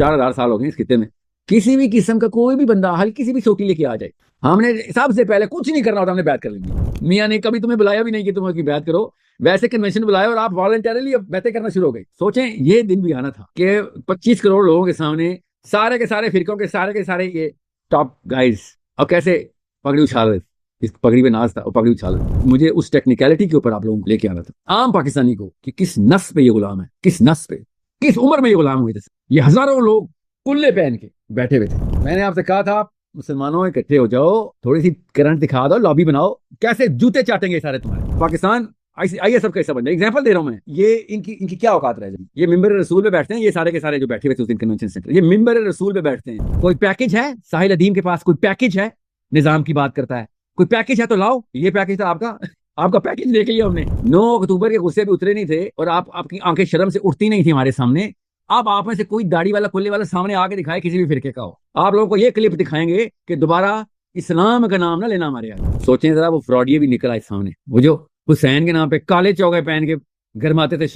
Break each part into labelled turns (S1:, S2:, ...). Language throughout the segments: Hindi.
S1: 4,000 साल हो गए इस खिते में। किसी भी किस्म का कोई भी बंदा हल्की सी भी चोटी लेके आ जाए, हमने सबसे पहले कुछ नहीं करना होता, हमने बैत कर लेनी। मियाँ ने कभी तुम्हें बुलाया भी नहीं कि तुम उसकी बैत करो, वैसे कन्वेंशन बुलाया और आप वॉलंटरली बैतें करना शुरू हो गए। सोचें ये दिन भी आना था कि 25 करोड़ लोगों के सामने सारे के सारे फिरकों के सारे ये टॉप गाइज और कैसे पगड़ी उछाल रहे, इस पगड़ी पे नाच था और पगड़ी उछाल रहे। मुझे उस टेक्निकलिटी के ऊपर आप लोगों को लेके आना था, आम पाकिस्तानी को, कि किस नस पे ये गुलाम है, किस नस पे, किस उम्र में ये गुलाम हुए थे। ये हजारों लोग कुल्ले पहन के बैठे हुए थे। मैंने आपसे कहा था मुसलमानों इकट्ठे हो जाओ, थोड़ी सी करंट दिखा दो, लॉबी बनाओ, कैसे जूते चाटेंगे सारे तुम्हारे। पाकिस्तान आइए सब कैसा बन जाए। एग्जाम्पल दे रहा हूं मैं, ये इनकी क्या औकात रह जाए। ये मिंबर रसूल पे बैठते हैं, ये सारे के सारे जो बैठे हुए थे उस दिन कन्वेंशन सेंटर, ये मिंबर रसूल पे बैठते हैं। कोई पैकेज है साहिल अदीम के पास, कोई पैकेज है, निजाम की बात करता है, कोई पैकेज है तो लाओ। ये पैकेज था आपका पैकेज देख लिया हमने। 9 अक्टूबर के गुस्से भी उतरे नहीं थे और आपकी आंखें शर्म से उठती नहीं थी हमारे सामने। अब आप में से कोई दाढ़ी वाला कुल्ले वाला सामने आके दिखाए किसी भी फिरके का हो, आप लोगों को ये क्लिप दिखाएंगे कि दोबारा इस्लाम का नाम ना लेना हमारे यहाँ। सोचें जरा, वो फ्रॉडिये भी निकल आए सामने, वो जो हुसैन के नाम पे काले चौके पहन के गरमाते थे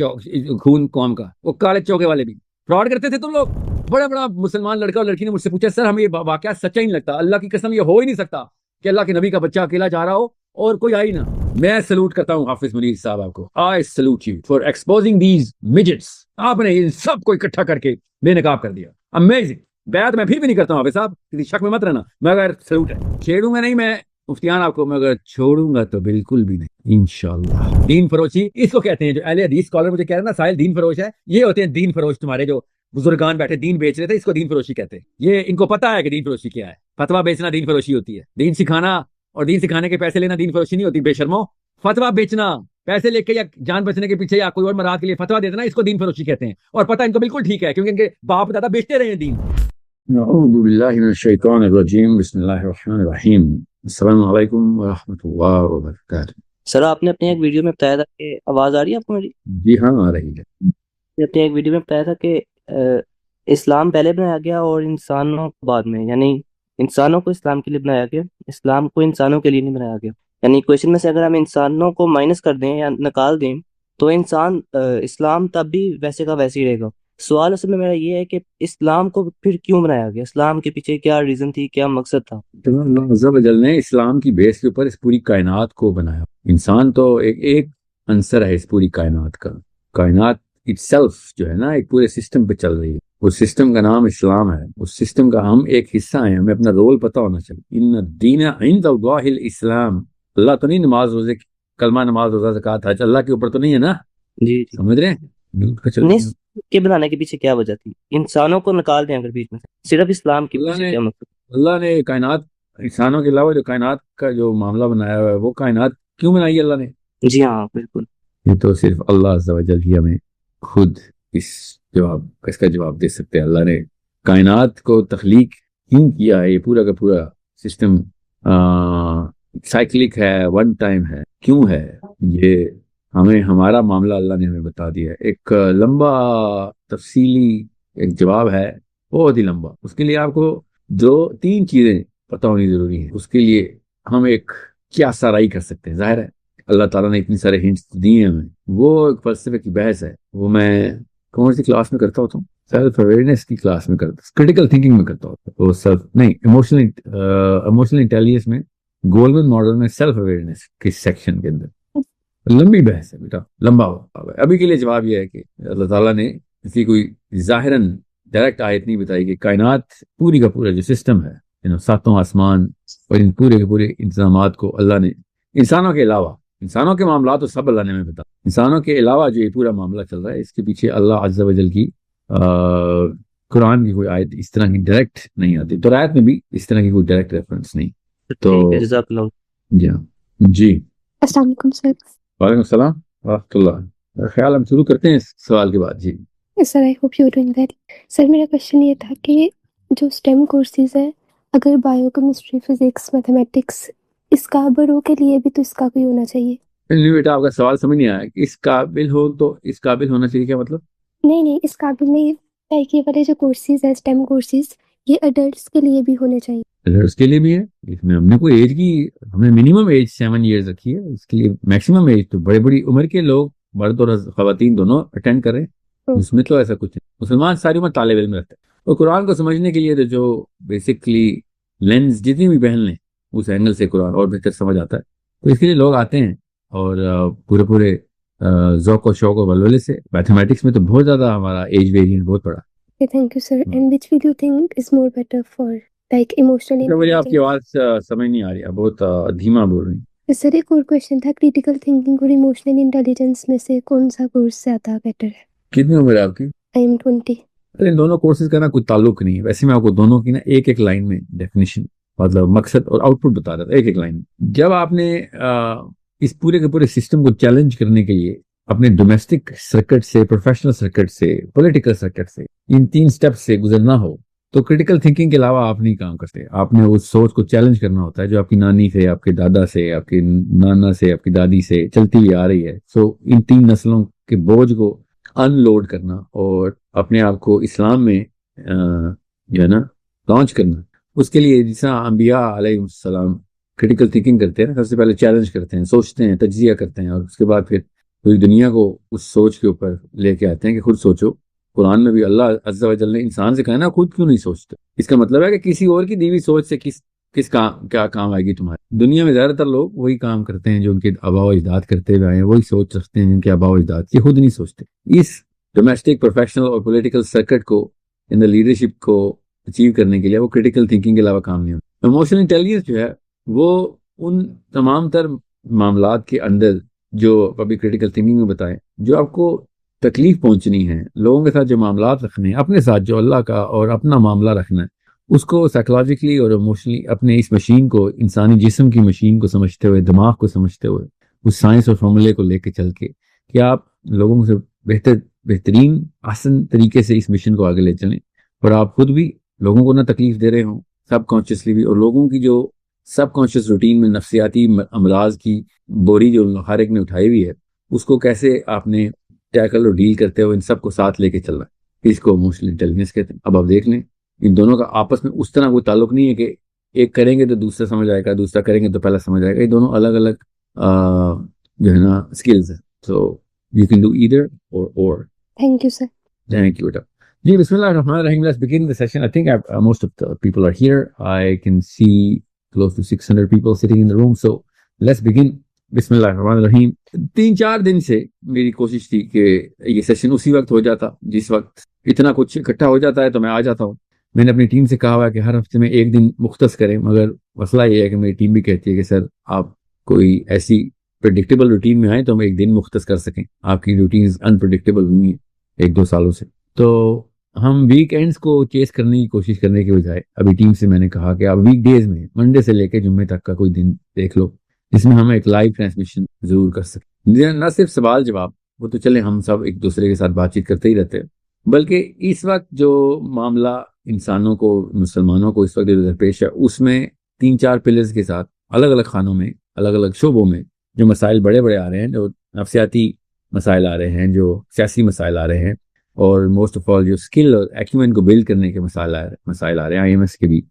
S1: खून कौम का, वो काले चौके वाले भी फ्रॉड करते थे तुम लोग। बड़ा बड़ा मुसलमान लड़का और लड़की ने मुझसे पूछा, सर हमें ये वाकया सच्चा ही नहीं लगता, अल्लाह की कसम ये हो ही नहीं सकता कि अल्लाह के नबी का बच्चा अकेला जा रहा हो और कोई आई ना। मैं सलूट करता हूँ हाफिज मुनीर साहब आपको, I salute you for exposing these midgets. आपने इन सबको इकट्ठा करके बेनकाब कर दिया, अमेजिंग। बैत मैं फिर भी नहीं करता हूँ हाफिज साहब, किसी शक में मत रहना, मगर सलूट है। छेड़ूंगा नहीं मैं मुफ्तियान आपको, मगर छोड़ूंगा तो बिल्कुल भी नहीं इंशाल्लाह। दीन फरोशी इसको कहते हैं, जो अहले हदीस स्कॉलर मुझे कह रहे हैं ना साहिल दीन फरोश है, ये होते हैं दीन फरोश। तुम्हारे जो बुजुर्गान बैठे दीन बेच रहे थे, इसको दीन फरोशी कहते हैं। ये इनको पता है कि दीन फरोशी क्या है। फतवा बेचना दीन फरोशी होती है, दीन सिखाना और दीन सिखाने के पैसे लेना दीन फरोशी नहीं होती बेशर्मो। फतवा बेचना, पैसे लेके या जान बचने के पीछे या कोई और मराद के लिए फतवा देना, इसको दीन फरोशी कहते हैं। और पता इनको बिल्कुल ठीक है, क्योंकि इनके बाप दादा बेचते रहे हैं दीन। अऊज़ु बिल्लाहि मिनश शैतानिर रजीम, बिस्मिल्लाहिर रहमानिर रहीम, अस्सलामु अलैकुम व रहमतुल्लाहि व बरकातहू।
S2: सर आपने अपने एक वीडियो में बताया था कि आवाज आ रही है आपको मेरी?
S1: जी हाँ, आ रही है।
S2: अपने एक वीडियो में बताया था कि इस्लाम पहले बनाया गया और इंसानों को बाद में, यानी इंसानों को इस्लाम के लिए बनाया गया, इस्लाम को इंसानों के लिए नहीं बनाया गया। यानी क्वेश्चन में से अगर हम इंसानों को माइनस कर दें या निकाल दें तो इंसान इस्लाम तब भी वैसे का वैसे ही रहेगा। सवाल असल में मेरा ये है कि इस्लाम को फिर क्यों बनाया गया, इस्लाम के पीछे क्या रीजन थी, क्या मकसद था?
S1: अल्लाह अज़्ज़ा व जल ने इस्लाम की बेस के ऊपर इस पूरी कायनात को बनाया। इंसान तो एक अंसर है इस पूरी कायनात का। कायनात इटसेल्फ जो है ना, एक पूरे सिस्टम पे चल रही है, उस सिस्टम का नाम इस्लाम है। उस सिस्टम का हम एक हिस्सा हैं, हमें अपना रोल पता होना चाहिए। इन दीन इंदल्लाहिल इस्लाम, अल्लाह तो नहीं नमाज रोजे कलमा नमाज रोजा ज़कात हज अल्लाह के ऊपर तो नहीं है ना,
S2: जी जी।
S1: समझ रहे हैं?
S2: नहीं, के बनाने के पीछे क्या वजह थी? इंसानों को निकाल दें अगर बीच में से, सिर्फ इस्लाम के
S1: अल्लाह
S2: पीछे
S1: ने
S2: क्या मकसद?
S1: अल्लाह ने कायनात, इंसानों के अलावा जो कायनात का जो मामला बनाया हुआ है, वो कायनात क्यों बनाई अल्लाह ने?
S2: जी हाँ बिल्कुल।
S1: ये तो सिर्फ अल्लाह अज़्ज़ा व जल ही हमें खुद इसका जवाब दे सकते हैं। अल्लाह ने कायनात को तख्लीक क्यों किया है, ये पूरा का पूरा सिस्टम साइक्लिक है, वन टाइम है, क्यों है, ये हमें हमारा मामला अल्लाह ने हमें बता दिया है। एक लंबा तफसीली एक जवाब है, बहुत ही लंबा। उसके लिए आपको 2-3 चीजें पता होनी जरूरी है। उसके लिए हम एक क्या साराई कर सकते हैं। जाहिर है अल्लाह ताला ने इतनी सारे हिंट्स दिए हैं हमें, वो एक फलसफे की बहस है। वो मैं कौन सी क्लास में करता होता हूँ? सेल्फ अवेयरनेस की क्लास में करता, क्रिटिकल थिंकिंग में करता होता। वो सेल्फ नहीं, इमोशनल इंटेलिजेंस में, गोल्डमैन मॉडल में सेल्फ अवेयरनेस के सेक्शन के अंदर लंबी बहस है बेटा, लंबा हुआ। अभी के लिए जवाब यह है कि अल्लाह ताला ने किसी कोई जाहिरन डायरेक्ट आयत नहीं बताई कि कायनात पूरी का पूरा जो सिस्टम है, सातों आसमान और इन पूरे के पूरे इंतजामात को अल्लाह ने इंसानों के अलावा, इंसानों के मामला तो सब अल्लाह ने हमें बता, इंसानों के अलावा जो ये पूरा मामला चल रहा है, इसके पीछे अल्लाह अज़्ज़ा वजल की कुरान की कोई आयत इस तरह की डायरेक्ट नहीं आती, तो आयत में भी इस तरह की कोई डायरेक्ट रेफरेंस नहीं। तो
S2: जज़ाकल्लाह।
S1: जी जी,
S3: अस्सलाम वालेकुम सर।
S1: वालेकुम सलाम वरहमतुल्लाह। ख्याल हम शुरू करते हैं इस सवाल के बाद। जी
S3: sir I hope you doing well. Sir मेरा क्वेश्चन ये था कि जो स्टेम कोर्सेज है, अगर बायोकेमिस्ट्री, फिजिक्स, मैथमेटिक्स, इस काबिलों के लिए भी तो इसका कोई होना चाहिए।
S1: नहीं बेटा, आपका सवाल समझ नहीं आया। इस काबिल हो तो इस काबिल होना चाहिए, क्या मतलब?
S3: नहीं, इस काबिल नहीं है कि ये वाले जो कोर्सेज है स्टेम कोर्सेज, ये अडल्ट्स के लिए भी होने चाहिए।
S1: अडल्ट्स के लिए भी है, इसमें हमने कोई एज की, हमने मिनिमम एज 7 ईयर्स रखी है। इसके लिए मैक्सिमम एज तो बड़ी बड़ी उम्र के लोग, मर्द और खवातीन दोनों अटेंड करें, इसमें तो ऐसा कुछ नहीं। मुसलमान सारी उम्र तालिब इल्म रहते हैं। और कुरान को समझने के लिए तो जो बेसिकली लेंस जितनी भी पहन लें उस एंगल से कुरान और बेहतर समझ आता है। तो इसके लिए लोग आते हैं और पूरे पूरे ज़ौक़ और शौक़ और वलवले से। मैथमेटिक्स में तो बहुत ज़्यादा हमारा एज वेरिएंट बहुत बड़ा।
S3: Okay, thank you, sir. And which will you think is more better for like emotional
S1: मुझे आपकी
S3: intelligence?
S1: आवाज़ समझ नहीं आ रही, आप बहुत धीमा बोल रही हैं।
S3: सर एक और क्वेश्चन था, क्रिटिकल थिंकिंग और इमोशनल इंटेलिजेंस में से कौन सा कोर्स ज़्यादा बेटर है?
S1: कितनी उम्र है आपकी?
S3: I am 20।
S1: अरे इन दोनों कोर्सेज का ना कोई ताल्लुक नहीं है। वैसे मैं आपको दोनों की ना एक एक लाइन में डेफिनेशन मतलब मकसद और आउटपुट बता रहा था, एक एक लाइन में। जब आपने इस पूरे के पूरे सिस्टम को चैलेंज करने के लिए अपने डोमेस्टिक सर्किट से, प्रोफेशनल सर्किट से, पॉलिटिकल सर्किट से, इन 3 स्टेप से गुजरना हो तो क्रिटिकल थिंकिंग के अलावा आप नहीं काम करते। आपने उस सोच को चैलेंज करना होता है जो आपकी नानी से, आपके दादा से, आपके नाना से, आपकी दादी से चलती हुई आ रही है। सो इन 3 नस्लों के बोझ को अनलोड करना और अपने आप को इस्लाम में जो है ना लॉन्च करना, उसके लिए जिस अंबिया अलैहिस्सलाम क्रिटिकल थिंकिंग करते हैं ना, सबसे पहले चैलेंज करते हैं, सोचते हैं, तज्जिया करते हैं और उसके बाद फिर पूरी दुनिया को उस सोच के ऊपर लेके आते हैं कि खुद सोचो। कुरान में भी अल्लाह अज़्ज़ा व जल ने इंसान से कहा ना, खुद क्यों नहीं सोचते? इसका मतलब है कि किसी और की दी हुई सोच से किस काम क्या काम आएगी तुम्हारे। दुनिया में ज्यादातर लोग वही काम करते हैं जो उनके आबा व अजदाद करते हुए आए हैं, वही सोच रखते हैं जिनके आबा व अजदाद, ये खुद नहीं सोचते। इस डोमेस्टिक, प्रोफेशनल और पॉलिटिकल सर्किट को इन द लीडरशिप को अचीव करने के लिए वो क्रिटिकल थिंकिंग के अलावा काम नहीं होता। इमोशनल इंटेलिजेंस जो है वो उन तमाम तर मामलात के अंदर जो अभी क्रिटिकल थिंकिंग में बताएं, जो आपको तकलीफ पहुंचनी है, लोगों के साथ जो मामलात रखने हैं, अपने साथ जो अल्लाह का और अपना मामला रखना है, उसको साइकोलॉजिकली और इमोशनली अपने इस मशीन को, इंसानी जिस्म की मशीन को समझते हुए, दिमाग को समझते हुए, उस साइंस और फॉर्मूले को लेके चल के कि आप लोगों से बेहतरीन आसान तरीके से इस मिशन को आगे ले चलें और आप खुद भी लोगों को ना तकलीफ दे रहे हो सबकॉन्शियसली भी, और लोगों की जो सबकॉन्शियस रूटीन में नफ्सियाती अमराज की बोरी जो हर एक ने उठाई हुई है, उसको कैसे आपने टैकल और डील करते हुए इन सबको साथ लेके चलना है, इसको इमोशनल इंटेलिजेंस कहते हैं। अब आप देख लें इन दोनों का आपस में उस तरह कोई ताल्लुक नहीं है कि एक करेंगे तो दूसरा समझ आएगा, दूसरा करेंगे तो पहला समझ आएगा। ये दोनों अलग अलग जो है ना स्किल्स है। So you can do either or
S3: thank you sir.
S1: Thank you बेटा जी। बिस्मिल्लाहिर्रहमानिर्रहीम। Let's begin the session. I think most of the people are here. I can see close to 600 people sitting in the room, so let's begin. बिस्मिल्लाहिर्रहमानिर्रहीम। 3-4 दिन से मेरी कोशिश थी कि ये सेशन उसी वक्त हो जाता जिस वक्त इतना कुछ इकट्ठा हो जाता है, तो मैं आ जाता हूँ। मैंने अपनी टीम से कहा हुआ है कि हर हफ्ते में एक दिन मुख्तस करें, मगर मसला ये है कि मेरी टीम भी कहती है कि सर आप कोई ऐसी प्रेडिक्टेबल रूटीन में आए तो हम एक दिन मुख्तस कर सकें। आपकी रूटीन अनप्रेडिक्टेबल हुई है 1-2 सालों से, तो हम वीकेंड्स को चेस करने की कोशिश करने के बजाय अभी टीम से मैंने कहा कि आप वीकडेज में मंडे से लेकर जुम्मे तक का कोई दिन देख लो जिसमें हम एक लाइव ट्रांसमिशन जरूर कर सकें। न सिर्फ सवाल जवाब, वो तो चले हम सब एक दूसरे के साथ बातचीत करते ही रहते हैं, बल्कि इस वक्त जो मामला इंसानों को, मुसलमानों को इस वक्त दरपेश है, उसमें 3-4 पिलर्स के साथ अलग अलग खानों में, अलग अलग शोबों में जो मसाइल बड़े बड़े आ रहे हैं, जो नफ्सियाती मसाइल आ रहे हैं, जो सियासी मसाइल आ रहे हैं, और मोस्ट ऑफ ऑल जो स्किल और एक्यूमेंट को बिल्ड करने के मसाइल आ रहे हैं। IMS के भी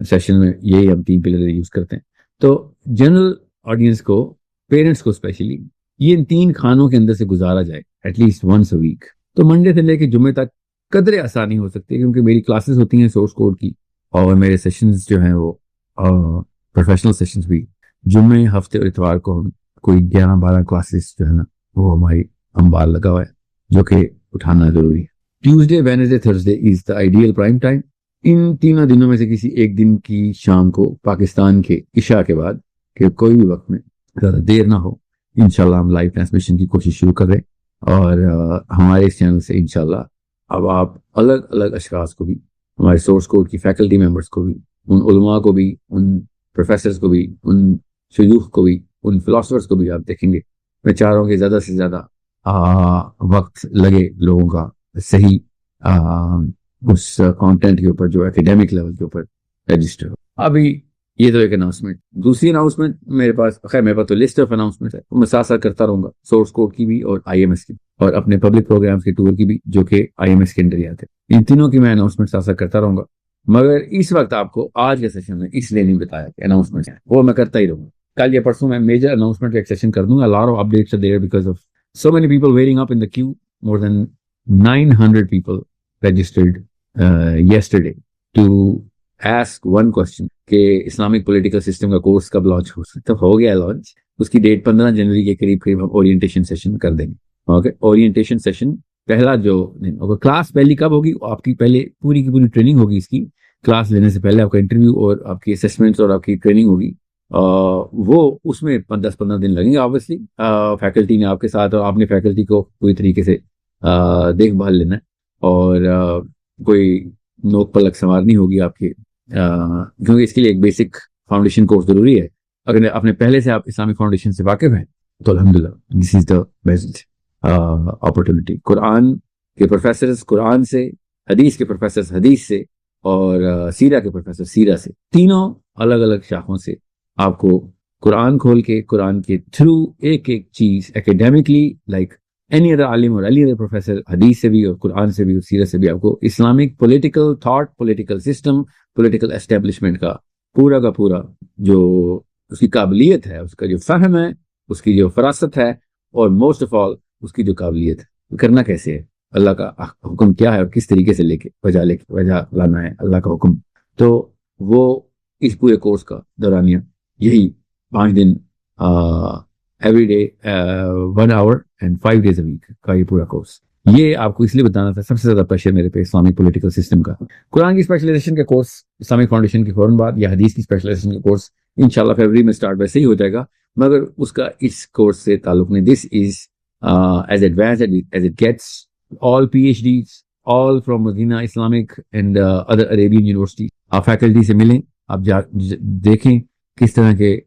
S1: सेशन में यही हम 3 पिलर यूज करते हैं। तो जनरल ऑडियंस को, पेरेंट्स को स्पेशली, ये इन 3 खानों के अंदर से गुजारा जाए एटलीस्ट वंस अ वीक। तो मंडे से लेकर जुम्मे तक कदरे आसानी हो सकती है, क्योंकि मेरी क्लासेस होती हैं सोर्स कोड की, और मेरे सेशंस जो हैं वो प्रोफेशनल सेशंस भी जुम्मे, हफ्ते और इतवार को हम कोई 11-12 क्लासेस जो है ना वो हमारी अंबार लगा हुआ है, जो कि उठाना जरूरी है। Tuesday, Wednesday, Thursday is the ideal prime time. इन तीनों दिनों में से किसी एक दिन की शाम को पाकिस्तान के इशा के बाद के कोई भी वक्त में, ज़्यादा देर ना हो, इंशाल्लाह हम लाइव ट्रांसमिशन की कोशिश शुरू कर रहे हैं। और हमारे इस चैनल से इंशाल्लाह अब आप अलग अलग अशखास को भी, हमारे सोर्स कोड की फैकल्टी मेंबर्स को भी, उन उलमा को भी, उन प्रोफेसर्स को भी, उन शयूख को भी, उन फिलोसफर्स को भी आप देखेंगे। मैं चाह रहा हूँ कि ज़्यादा से ज़्यादा वक्त लगे लोगों का सही उस कंटेंट के ऊपर जो एकेडमिक लेवल के ऊपर रजिस्टर हो। अभी ये तो एक अनाउंसमेंट। दूसरी अनाउंसमेंट मेरे पास तो लिस्ट ऑफ अनाउंसमेंट है, मैं साथ साथ करता रहूंगा, सोर्स कोड की भी और IMS की, और अपने पब्लिक प्रोग्राम्स के टूर की भी, जो कि IMS के अंदर ही आते हैं। इन तीनों की मैं अनाउंसमेंट साथ साथ करता रहूंगा, मगर इस वक्त आपको आज के सेशन में इसलिए नहीं बताया कि अनाउंसमेंट है, वो मैं करता ही रहूंगा। कल या परसों मैं मेजर अनाउंसमेंट का एक सेशन कर दूंगा। Lot of updates are there because of so many people waiting up in the queue. More than 900 people registered yesterday to ask one question कि इस्लामिक पॉलिटिकल सिस्टम का कोर्स कब लॉन्च हो सकता, हो गया लॉन्च, उसकी डेट 15 जनवरी के करीब करीब हम ओरिएंटेशन सेशन कर देंगे। ओके, ओरिएंटेशन सेशन पहला जो होगा, क्लास पहली कब होगी, आपकी पहले पूरी की पूरी ट्रेनिंग होगी इसकी, क्लास लेने से पहले आपका इंटरव्यू और आपकी असेसमेंट्स और आपकी ट्रेनिंग होगी। वो उसमें 10-15 दिन लगेंगे ऑब्वियसली, फैकल्टी ने आपके साथ और आपने फैकल्टी को पूरी तरीके से देखभाल लेना है और कोई नोक पलक संवारनी होगी आपकी, क्योंकि इसके लिए एक बेसिक फाउंडेशन कोर्स जरूरी है। अगर आपने पहले से आप इस्लामिक फाउंडेशन से वाकिफ हैं तो अल्हम्दुलिल्लाह this is the best opportunity. Quran के प्रोफेसर कुरान से, हदीस के प्रोफेसर हदीस से और सीरा के प्रोफेसर सीरा से, तीनों अलग अलग शाखों से आपको कुरान खोल के, कुरान के थ्रू एक एक चीज एकेडमिकली लाइक एनी अदर आलिम और एनी अदर प्रोफेसर, हदीस से भी और कुरान से भी और सीरत से भी आपको Islamic political thought, political system, political establishment का पूरा जो उसकी काबिलियत है, उसका जो फहम है, उसकी जो फरासत है और मोस्ट ऑफ ऑल उसकी जो काबिलियत है, करना कैसे है, अल्लाह का हुक्म क्या है और किस तरीके से लेके वजह लाना है अल्लाह का हुक्म, तो वो इस पूरे कोर्स का दौरानिया यही 5 दिन every day 1 our and 5 days a week का ये पूरा कोर्स। ये आपको इसलिए बताना था, सबसे ज्यादा प्रेशर मेरे पे इस्लामिक पॉलिटिकल सिस्टम का। कुरान की स्पेशलाइजेशन का कोर्स इस्लामिक फाउंडेशन के फौरन बाद, या हदीस की स्पेशलाइजेशन का कोर्स इंशाल्लाह फरवरी में स्टार्ट वैसे ही हो जाएगा, मगर उसका इस कोर्स से ताल्लुक नहीं। This is as advance as it gets, all PhDs, all from Medina Islamic and other Arabian university. आप फैकल्टी से मिलें, आप देखें किस तरह के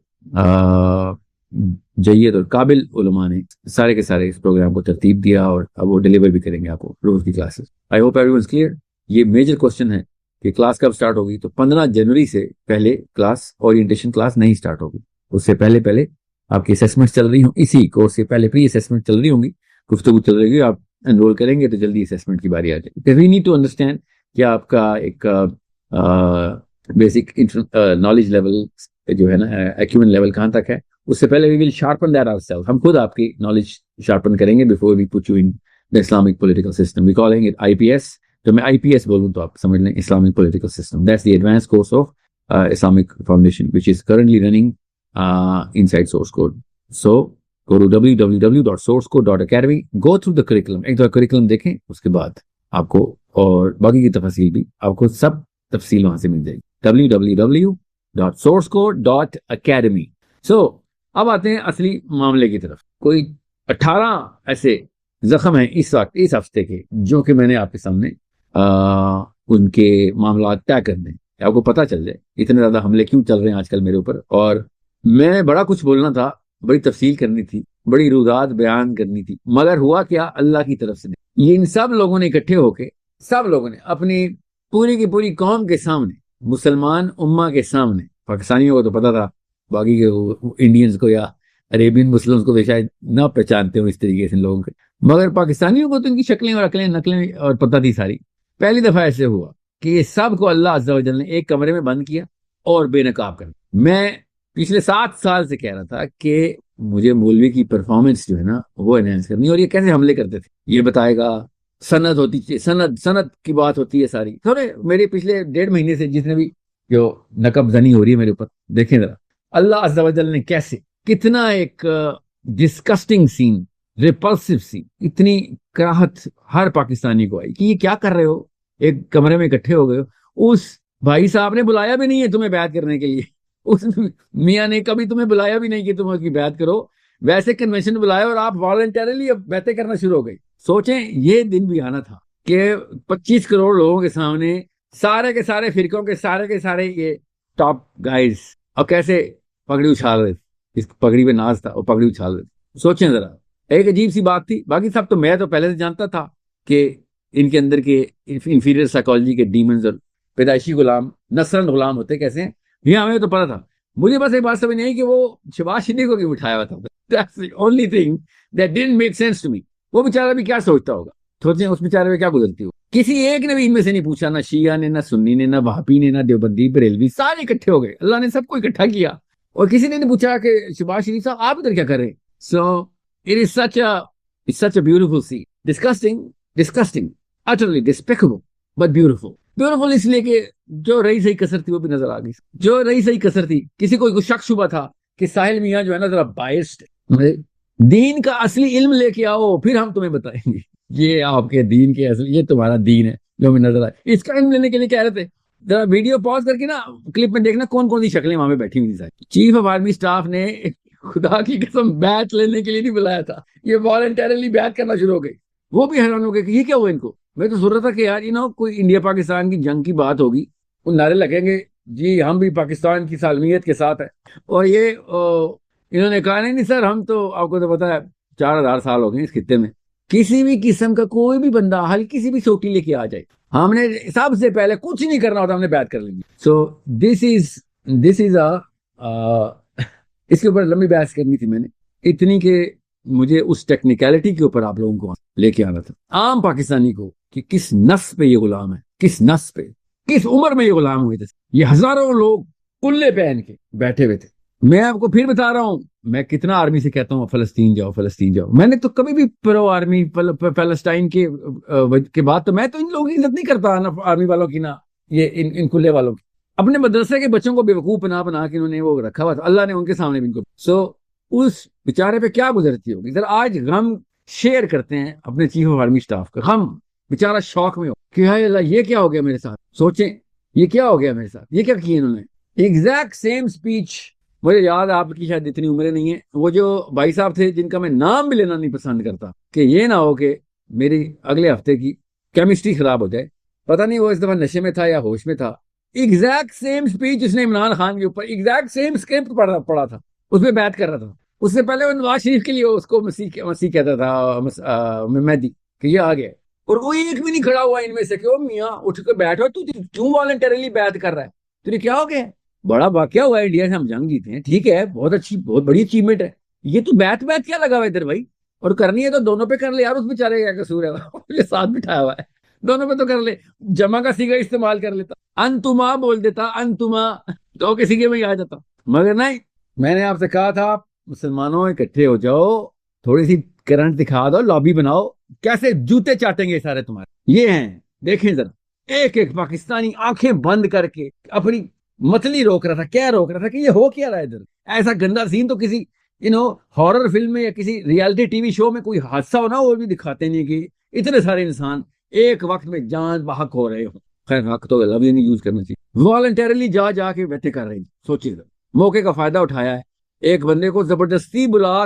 S1: जय्यद और काबिल उलमा ने सारे के सारे इस प्रोग्राम को तरतीब दिया और अब वो डिलीवर भी करेंगे आपको रोज की क्लासेस। आई होप एवरीवन क्लियर। ये मेजर क्वेश्चन है कि क्लास कब स्टार्ट होगी, तो 15 जनवरी से पहले क्लास, ओरिएंटेशन क्लास नहीं स्टार्ट होगी, उससे पहले आपकी असेसमेंट चल रही हो, इसी कोर्स से पहले प्री असेसमेंट चल रही होंगी, गुफ्तगू चल रही होगी, आप एनरोल करेंगे तो जल्दी असेसमेंट की बारी आ जाएगी। वी नीड टू अंडरस्टैंड कि आपका एक बेसिक नॉलेज लेवल जो है ना, एक्यूमेंट लेवल कहाँ तक है, उससे पहले we will sharpen that ourself, हम खुद आपकी नॉलेज शार्पन करेंगे before we put you in the Islamic political system. We calling it IPS, तो मैं IPS बोलूं तो आप समझ लें Islamic political system. That's the advance course of Islamic foundation which is currently running inside Source Code. So go to www.sourcecode.academy, go through the curriculum, एक दो curriculum देखें, उसके बाद आपको और बाकी की तफसील भी आपको सब तफसील वहां से मिल जाएगी, www.sourcecode.academy। So, अब आते हैं असली मामले की तरफ। कोई 18 ऐसे जख्म हैं इस वक्त, इस हफ्ते के, जो कि मैंने आपके सामने उनके मामला तय करने, आपको पता चल जाए इतने ज्यादा हमले क्यों चल रहे हैं आजकल मेरे ऊपर। और मैं बड़ा कुछ बोलना था, बड़ी तफसील करनी थी, बड़ी रुदात बयान करनी थी, मगर हुआ क्या, अल्लाह की तरफ से नहीं। ये इन सब लोगों ने इकट्ठे होके, सब लोगों ने अपनी पूरी की पूरी कौम के सामने, मुसलमान उम्मा के सामने, पाकिस्तानियों को तो पता था, बाकी के इंडियंस को या अरेबियन मुस्लिम्स को तो शायद ना पहचानते हो इस तरीके से इन लोगों के, मगर पाकिस्तानियों को तो इनकी शक्लें और अकलें नकलें और पता थी सारी। पहली दफा ऐसे हुआ कि ये सब को अल्लाह अज़्ज़ा वजल ने एक कमरे में बंद किया और बेनकाब कर। मैं पिछले 7 साल से कह रहा था कि मुझे मौलवी की परफॉर्मेंस जो है ना वो एनहांस करनी, और ये कैसे हमले करते थे ये बताएगा, सनद होती है, सनद की बात होती है सारी। थोड़े मेरे पिछले 1.5 महीने से जितने भी जो नकब जनी हो रही है मेरे ऊपर, देखें जरा अल्लाह अज़्ज़ा वजल ने कैसे, कितना एक डिस्कस्टिंग सीन, रिपल्सिव सीन, इतनी कराहत हर पाकिस्तानी को आई कि ये क्या कर रहे हो, एक कमरे में इकट्ठे हो गए हो, उस भाई साहब ने बुलाया भी नहीं है तुम्हें बैत करने के लिए, उस मियाँ ने कभी तुम्हें बुलाया भी नहीं कि तुम उसकी बैत करो, वैसे कन्वेंशन बुलाया और आप वॉलंटरली बैतें करना शुरू हो गई। सोचें ये दिन भी आना था कि 25 करोड़ लोगों के सामने सारे के सारे फिरकों के सारे ये टॉप गाइज और कैसे पगड़ी उछाल रहे थे, इस पगड़ी पे नाज था और पगड़ी उछाल रहे थे। सोचें जरा, एक अजीब सी बात थी। बाकी सब तो मैं तो पहले से जानता था कि इनके अंदर के इंफीरियर साइकोलॉजी के डीमंस और पैदाइशी गुलाम, नस्लन गुलाम होते कैसे हैं, ये हमें तो पता था। मुझे बस एक बात समझ नहीं आई कि वो शहबाज शरीफ को क्यों उठाया हुआ था। That's the only thing that didn't make sense to me। वो बेचारा भी क्या सोचता होगा, सोचें उस बेचारे में क्या गुजरती हो। किसी एक ने भी इनमें से नहीं पूछा, ना शिया ने, ना सुन्नी ने, ना वहाबी ने, ना देवबंदी बरेलवी, सारे इकट्ठे हो गए, अल्लाह ने सबको इकट्ठा किया और किसी ने नहीं पूछा कि शहबाज शरीफ साहब आप इधर क्या कर रहे हैं। So it is such a beautiful सी, disgusting, utterly despicable but beautiful. Beautiful इसलिए कि जो रही सही कसर थी वो भी नजर आ गई। जो रही सही कसर थी, किसी को शक शुबा था कि साहिल मियां जो है ना जरा बायस्ड है। दीन का असली इल्म लेके आओ, फिर हम तुम्हें बताएंगे ये आपके दीन के असली, ये तुम्हारा दीन है जो हमें नजर आए। इसका इल्म लेने के लिए कह रहे थे, जरा वीडियो पॉज करके ना क्लिप में देखना कौन कौन सी शक्लें वहां पे बैठी हुई थी। चीफ ऑफ आर्मी स्टाफ ने खुदा की कसम बैच लेने के लिए नहीं बुलाया था, ये वॉलंटरली बैच करना शुरू हो गई। वो भी हैरान हो गए कि ये क्या हुआ इनको। मैं तो सोच रहा था कि यार कोई इंडिया पाकिस्तान की जंग की बात होगी, वो नारे लगेंगे जी हम भी पाकिस्तान की सालमियत के साथ है। और ये इन्होंने कहा नहीं नहीं सर, हम तो आपको तो पता है 4,000 साल हो गए इस खित्ते में, किसी भी किस्म का कोई भी बंदा हल्की सी भी सोटी लेके आ जाए, हमने सबसे पहले कुछ नहीं करना होता, हमने बात कर लेंगे। सो दिस इज इसके ऊपर लंबी बहस करनी थी मैंने, इतनी के मुझे उस टेक्निकलिटी के ऊपर आप लोगों को लेके आना था, आम पाकिस्तानी को, कि किस नस पे ये गुलाम है, किस नस पे, किस उम्र में ये गुलाम हुए थे। ये हजारों लोग कुल्ले पहन के बैठे हुए थे। मैं आपको फिर बता रहा हूं, मैं कितना आर्मी से कहता हूं फलस्तीन जाओ फलस्तीन जाओ। मैंने तो कभी भी प्रो आर्मी फलस्तीन के बाद तो मैं तो इन लोगों की इज्जत नहीं करता ना, आर्मी वालों की ना ये इन कुल्ले वालों की। अपने मदरसे के बच्चों को बेवकूफ बना बना के इन्होंने वो रखा हुआ था, अल्लाह ने उनके सामने भी इनको। सो उस बेचारे पे क्या गुजरती होगी। जरा आज गम शेयर करते हैं अपने चीफ ऑफ आर्मी स्टाफ का। हम बेचारा शौक में हो कि हाय अल्लाह ये क्या हो गया मेरे साथ। सोचें ये क्या हो गया मेरे साथ, ये क्या किया इन्होंने। एग्जैक्ट सेम स्पीच मुझे याद, आपकी शायद इतनी उम्र नहीं है, वो जो भाई साहब थे जिनका मैं नाम भी लेना नहीं पसंद करता कि ये ना हो कि मेरी अगले हफ्ते की केमिस्ट्री खराब हो जाए। पता नहीं वो इस दफा नशे में था या होश में था। एग्जैक्ट सेम स्पीच उसने इमरान खान के ऊपर, एग्जैक्ट सेम स्क्रिप्ट पढ़ा था, उसमें बात कर रहा था। उससे पहले वो नवाज शरीफ के लिए उसको मसीह कहता था, मेहदी कि ये आ गया। और वो एक भी नहीं खड़ा हुआ इनमें से कि ओ मियाँ उठ के बैठो, तू क्यों वॉलंटरली बात कर रहा है, तुझे क्या हो गया। बड़ा वाकया हुआ है, इंडिया से हम जंग जीते हैं, ठीक है, बहुत अच्छी बहुत बड़ी अचीवमेंट है। ये तो बैत क्या लगा हुआ है इधर भाई। और करनी है तो दोनों पे कर ले यार, उस बेचारे का कसूर है ये साथ बिठाया हुआ है, दोनों पे तो कर ले। जमा का सीगा इस्तेमाल कर लेता, अंतुमा बोल देता, अंतुमा तो किसी के में आ जाता। मगर नहीं, मैंने आपसे कहा था मुसलमानों इकट्ठे हो जाओ, थोड़ी सी करंट दिखा दो, लॉबी बनाओ, कैसे जूते चाटेंगे सारे तुम्हारे। ये हैं, देखें जरा एक एक पाकिस्तानी आंखें बंद करके अपनी मतली रोक रहा था, क्या रोक रहा था कि ये हो क्या रहा है इधर। ऐसा गंदा सीन तो किसी हॉरर फिल्म में या किसी रियलिटी टीवी शो में कोई हादसा हो ना, वो भी दिखाते नहीं कि इतने सारे इंसान एक वक्त में जान बहक हो रहे हो। खैर हक तो लफ्ज नहीं यूज करना चाहिए, वॉलंटरली जा जाके बैठे कर रहे हैं। सोचिए मौके का फायदा उठाया है, एक बंदे को जबरदस्ती बुला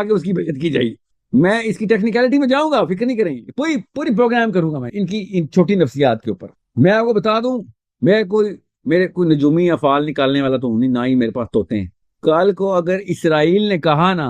S1: के उसकी बेइज्जत की जाएगी। मैं इसकी टेक्निकलिटी में जाऊंगा, फिक्र नहीं करेंगे, पूरी प्रोग्राम करूंगा मैं इनकी इन छोटी नफ्सियात के ऊपर। मैं आपको बता दूं, मेरे कोई नजूमी अफाल निकालने वाला तो हूं नहीं, ना ही मेरे पास तोते हैं। कल को अगर इसराइल ने कहा ना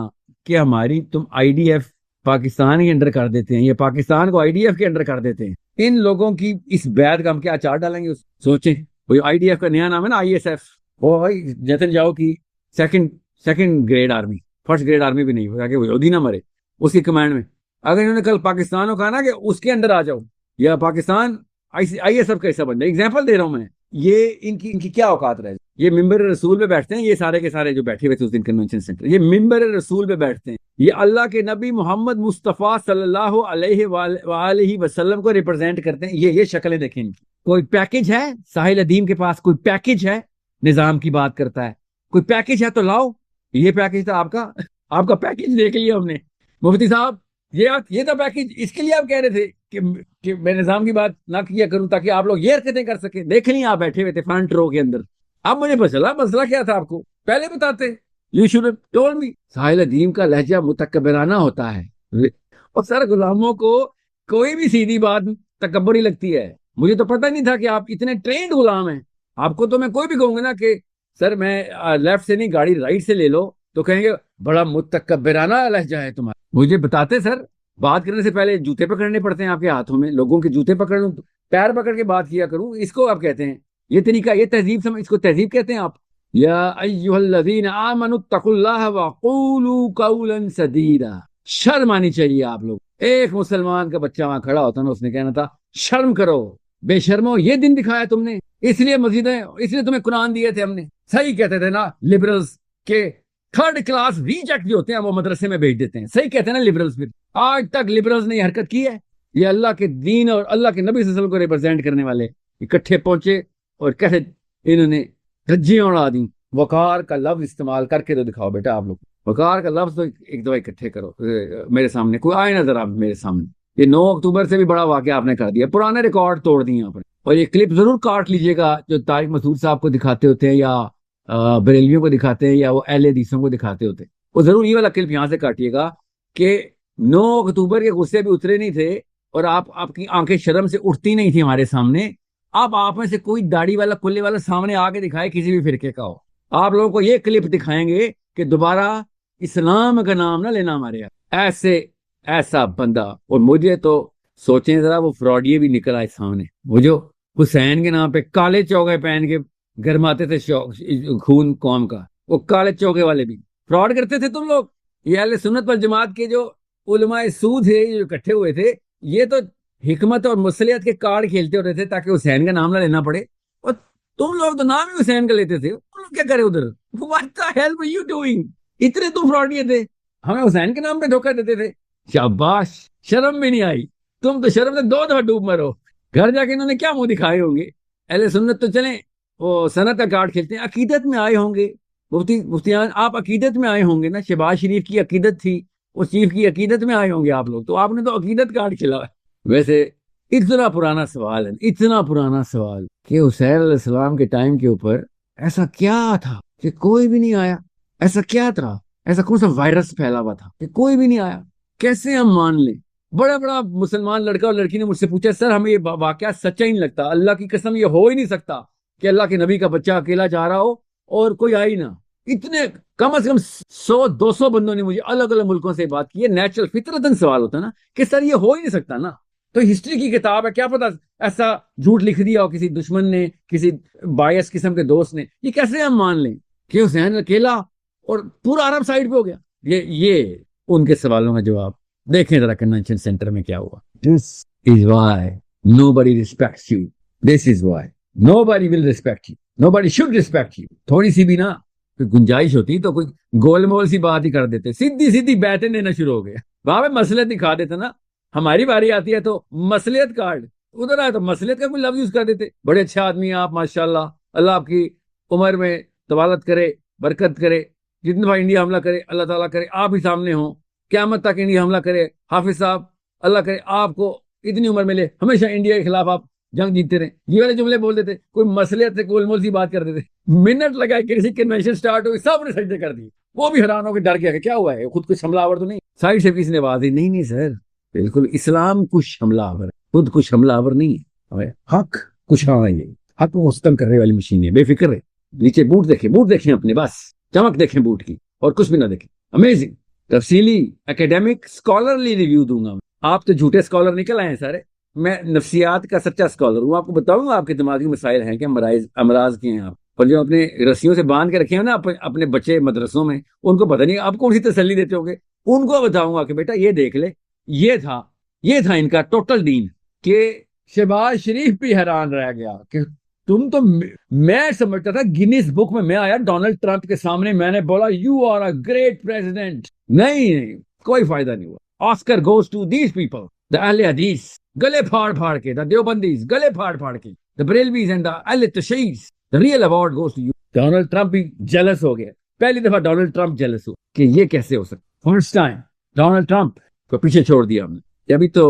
S1: कि हमारी तुम आईडीएफ पाकिस्तान के अंडर कर देते हैं, ये पाकिस्तान को आईडीएफ के अंडर कर देते हैं, इन लोगों की इस बैद का हम क्या अचार डालेंगे। सोचें, वो आईडीएफ का नया नाम है ना आईएसएफ, वो भाई जतन जाओ की second grade army, first grade army भी नहीं हो, ताकि वो योधी ना मरे उसकी कमांड में। अगर इन्होंने कल पाकिस्तान को कहा ना कि उसके अंदर आ जाओ, या पाकिस्तान आईएसएफ का हिस्सा बन जाए, एग्जाम्पल दे रहा हूं मैं, ये इनकी क्या औकात रहे। ये मिंबर रसूल पे बैठते हैं, ये सारे के सारे जो बैठे हुए थे उस दिन कन्वेंशन सेंटर, ये मिंबर रसूल पे बैठते हैं, ये अल्लाह के नबी मोहम्मद मुस्तफ़ा सल्लल्लाहु अलैहि वसल्लम को रिप्रेजेंट करते हैं। ये शक्लें देखें इनकी। कोई पैकेज है साहिल अदीम के पास, कोई पैकेज है, निजाम की बात करता है, कोई पैकेज है तो लाओ। ये पैकेज था आपका पैकेज देख लिया हमने मुफ्ती साहब, ये था पैकेज। इसके लिए आप कह रहे थे कि मैं निजाम की बात ना किया करूं ताकि आप लोग ये हरकतें कर सके। देख लिया आप बैठे हुए थे फ्रंट रो के अंदर। अब मुझे पता चला मसला क्या था, आपको पहले बताते, you should have told me. Sahil Adeem का लहजा मुतकब्बिराना होता है, और सर गुलामों को कोई भी सीधी बात तकब्बुरी लगती है। मुझे तो पता नहीं था कि आप इतने ट्रेंड गुलाम हैं। आपको तो मैं कोई भी कहूंगा ना कि सर मैं लेफ्ट से नहीं गाड़ी राइट से ले लो, तो कहेंगे बड़ा मुतकब्बिराना लहजा है तुम्हारा। मुझे बताते सर, बात करने से पहले जूते पकड़ने पड़ते हैं आपके हाथों में, लोगों के जूते पकड़ लूं, पैर पकड़ के बात किया करूं, इसको आप कहते हैं ये तरीका, ये तहजीब समझ, इसको तहजीब कहते हैं आप। या अय्युहल्लज़ीना आमनुत्तकुल्लाह वक़ूलू क़ौलन सदीदा। शर्म आनी चाहिए आप लोग। एक मुसलमान का बच्चा वहां खड़ा होता ना, उसने कहना था शर्म करो, बेशर्मो, ये दिन दिखाया तुमने, इसलिए मस्जिदें, इसलिए तुम्हें कुरान दिए थे हमने। सही कहते थे ना लिबरल्स के थर्ड क्लास रिजेक्ट जो होते हैं वो मदरसे में भेज देते हैं, सही कहते हैं ना लिबरल्स। फिर आज तक लिबरल्स ने हरकत की है, ये अल्लाह के दीन और अल्लाह के नबी सल्लल्लाहु अलैहि वसल्लम को रिप्रेजेंट करने वाले इकट्ठे पहुंचे और कैसे इन्होंने धज्जियां उड़ा दी। वकार का लफ्ज इस्तेमाल करके तो दिखाओ बेटा आप लोग, वकार का लफ्ज तो एक दफा इकट्ठे करो मेरे सामने, कोई आए ना जरा मेरे सामने। ये 9 अक्टूबर से भी बड़ा वाकया आपने कर दिया, पुराने रिकॉर्ड तोड़ दिए आपने। और ये क्लिप जरूर काट लीजिएगा जो तारिक मसूद साहब को दिखाते होते हैं या बरेलवियों को दिखाते हैं या वो अहले हदीसों को दिखाते होते हैं, वो जरूर ये वाला क्लिप यहाँ से काटिएगा कि 9 अक्टूबर के गुस्से भी उतरे नहीं थे और आपकी आंखें शर्म से उठती नहीं थी हमारे सामने। अब आप में से कोई दाढ़ी वाला कुल्ले वाला सामने आके दिखाए किसी भी फिरके का हो, आप लोगों को ये क्लिप दिखाएंगे कि दोबारा इस्लाम का नाम ना लेना हमारे यहाँ। ऐसा बंदा, और मुझे तो सोचें जरा वो फ्रॉडिये भी निकल आए सामने, वो जो हुसैन के नाम पे काले चौके पहन के गरमाते थे खून कौम का, वो काले चौके वाले भी फ्रॉड करते थे तुम लोग। ये अहले सुन्नत वल जमात के जो उलमाए सू थे जो इकट्ठे हुए थे, ये तो हिकमत और मुसलियत के कार्ड खेलते होते थे ताकि हुसैन का नाम ना लेना पड़े, और तुम लोग तो नाम ही हुसैन का लेते थे। तुम लोग क्या करे उधर, what the hell were you doing? इतने तुम फ्रॉडिये थे, हमें हुसैन के नाम पे धोखा देते थे। शाबाश, शर्म भी नहीं आई, तुम तो शर्म से 2 दफा डूब मरो। घर जाके इन्होंने क्या मुंह दिखाए होंगे। अहले सुन्नत तो चले वो सनत का कार्ड खेलते हैं, अकीदत में आए होंगे। मुफ्तियान आप अकीदत में आए होंगे ना, शहबाज शरीफ की अकीदत थी, उस चीफ की अकीदत में आए होंगे आप लोग, तो आपने तो अकीदत कार्ड खेला है। वैसे इतना पुराना सवाल है, इतना पुराना सवाल कि हुसैन अलैहिस्सलाम के टाइम के ऊपर ऐसा क्या था कि कोई भी नहीं आया? ऐसा क्या था, ऐसा कौन सा वायरस फैला हुआ था कि कोई भी नहीं आया? कैसे हम मान लें? बड़ा बड़ा मुसलमान लड़का और लड़की ने मुझसे पूछा, सर हमें ये वाकया सच्चा ही नहीं लगता, अल्लाह की कसम ये हो ही नहीं सकता कि अल्लाह के नबी का बच्चा अकेला जा रहा हो और कोई आ ही ना। इतने कम से कम 100-200 बंदों ने मुझे अलग अलग मुल्कों से बात की है। नेचुरल फितरतन सवाल होता है ना कि सर ये हो ही नहीं सकता ना। तो हिस्ट्री की किताब है, क्या पता ऐसा झूठ लिख दिया हो किसी दुश्मन ने, किसी बायस किस्म के दोस्त ने। ये कैसे हम मान लें कि हुसैन अकेला और पूरा अरब साइड पे हो गया? ये उनके सवालों का जवाब देखें जरा कन्वेंशन सेंटर में क्या हुआ। This is why nobody respects you, this is why nobody will respect you, nobody should respect you. थोड़ी सी भी ना कोई गुंजाइश होती तो कोई गोलमोल सी बात ही कर देते, सीधी सीधी बैठे देना शुरू हो गया। वहां पे मसलियत दिखा देते ना, हमारी बारी आती है तो मसलियत कार्ड, उधर आए तो मसलियत का कोई लफ्ज यूज कर देते। बड़े अच्छे आदमी हैं आप माशाल्लाह, अल्लाह आपकी उम्र में तवालत करे, बरकत करे, जितने दफा इंडिया हमला करे अल्लाह ताला करे आप ही सामने हो, क़यामत तक इंडिया हमला करे। हाफिज साहब अल्लाह करे आपको इतनी उम्र मिले, हमेशा इंडिया के खिलाफ आप जंग जीतते रहे। ये वाले जुमले बोल देते, कोई मसलियत से गोलमोल सी बात कर देते। मिनट लगाए किसी कन्वेंशन स्टार्ट हुई, सबने सजदे कर दिए। वो भी हैरान होकर डर गया कि क्या हुआ है, खुद कुछ हमलावर तो नहीं? साइड से किसी ने आवाज दी, नहीं नहीं सर बिल्कुल इस्लाम कुछ हमलावर है, खुद कुछ हमलावर नहीं है। हक कुछ हाँ ये हक मुस्तम करने वाली मशीन है, बेफिक्र है। नीचे बूट देखें अपने, बस चमक देखें बूट की और कुछ भी ना देखें। अमेजिंग तफसीली एकेडमिक स्कॉलरली रिव्यू दूंगा मैं। आप तो झूठे स्कॉलर निकल आए हैं सारे, मैं नफ्सियात का सच्चा स्कॉलर हूँ। आपको बताऊंगा आपके दिमागी मसाइल हैं कि अमराज के हैं आप, और जो अपने रस्सियों से बांध के रखे हैं ना अपने बच्चे मदरसों में, उनको पता नहीं आप कौन सी तसल्ली देते होंगे। उनको बताऊंगा कि बेटा ये देख ले, ये था इनका टोटल दीन। कि शहबाज शरीफ भी हैरान रह गया कि तुम तो, मैं समझता था गिनीज बुक में मैं आया डोनाल्ड ट्रंप के सामने, मैंने बोला you are a great president. नहीं कोई फायदा नहीं हुआ। Oscar goes to these people, the अहले हदीस गले फाड़ के, द देवबंदीज गले फाड़ के, द बरेलवीज एंड द अहले तशय्युस, the real award goes to you. Donald Trump भी जेलस हो गया, पहली दफा डोनाल्ड ट्रंप जेलस हो कि ये कैसे हो सकता। फर्स्ट टाइम डोनाल्ड ट्रंप को पीछे छोड़ दिया हमने। अभी तो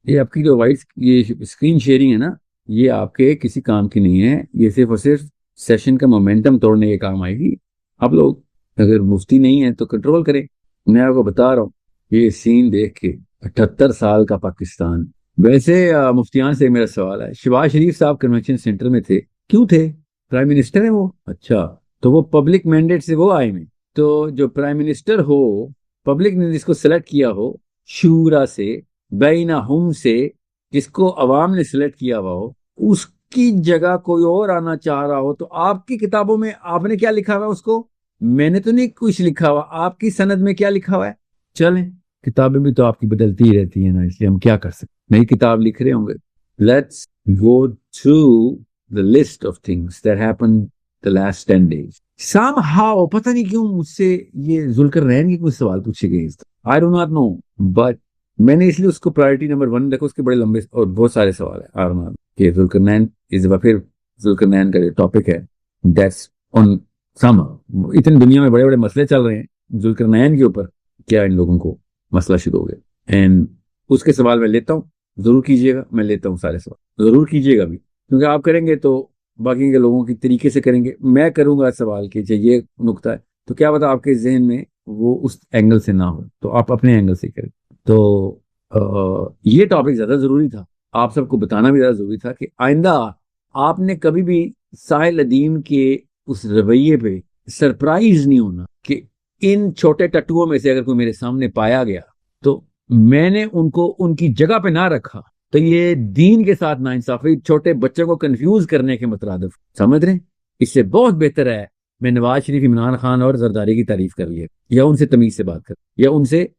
S1: ये आपकी जो वाइट ये स्क्रीन शेयरिंग है ना, ये आपके किसी काम की नहीं है, ये सिर्फ और सिर्फ सेशन का मोमेंटम तोड़ने के काम आएगी। आप लोग अगर मुफ्ती नहीं है तो कंट्रोल करें। मैं आपको बता रहा हूँ ये सीन देख के 78 साल का पाकिस्तान। वैसे मुफ्तियान से मेरा सवाल है, शहबाज शरीफ साहब कन्वेंशन सेंटर में थे, क्यों थे? प्राइम मिनिस्टर है वो। अच्छा, तो वो पब्लिक मैंडेट से वो आए में, तो जो प्राइम मिनिस्टर हो, पब्लिक ने जिसको सेलेक्ट किया हो शूरा से, बैनहुम से, जिसको अवाम ने सिलेक्ट किया हुआ हो, उसकी जगह कोई और आना चाह रहा हो, तो आपकी किताबों में आपने क्या लिखा हुआ है उसको? मैंने तो नहीं कुछ लिखा हुआ, आपकी सनद में क्या लिखा हुआ है? चलें, किताबें भी तो आपकी बदलती ही रहती है ना, इसलिए हम क्या कर सकते। नई किताब लिख रहे होंगे। Let's go through the list of things that happened the last 10 days। Somehow, पता नहीं क्यों मुझसे ये जुल्कर रैन के कुछ सवाल पूछे गए। I do not know, but मैंने इसलिए उसको प्रायोरिटी नंबर 1 रखा। उसके बड़े लंबे और बहुत सारे सवाल है आरमान के जुल्करनैन इस दफा फिर जुल्करनैन का जो टॉपिक है दैट्स ऑन सम। इतनी दुनिया में बड़े बड़े मसले चल रहे हैं जुल्करनैन के ऊपर, क्या इन लोगों को मसला शुरू हो गया। एंड उसके सवाल मैं लेता हूँ, जरूर कीजिएगा, मैं लेता हूँ सारे सवाल, जरूर कीजिएगा भी, क्योंकि आप करेंगे तो बाकी के लोगों की तरीके से करेंगे। मैं करूंगा सवाल कि ये नुक्ता है तो क्या पता आपके जहन में वो उस एंगल से ना हो, तो आप अपने एंगल से करें। तो ये टॉपिक ज्यादा जरूरी था, आप सबको बताना भी ज्यादा जरूरी था कि आइंदा आपने कभी भी साहिल अदीम के उस रवैये पे सरप्राइज नहीं होना कि इन छोटे टट्टुओं में से अगर कोई मेरे सामने पाया गया तो मैंने उनको उनकी जगह पे ना रखा, तो ये दीन के साथ नाइंसाफी, छोटे बच्चों को कंफ्यूज करने के मुतरादिफ, समझ रहे हैं। इससे बहुत बेहतर है मैं नवाज शरीफ, इमरान खान और जरदारी की तारीफ कर लिया, या उनसे तमीज से बात कर, या उनसे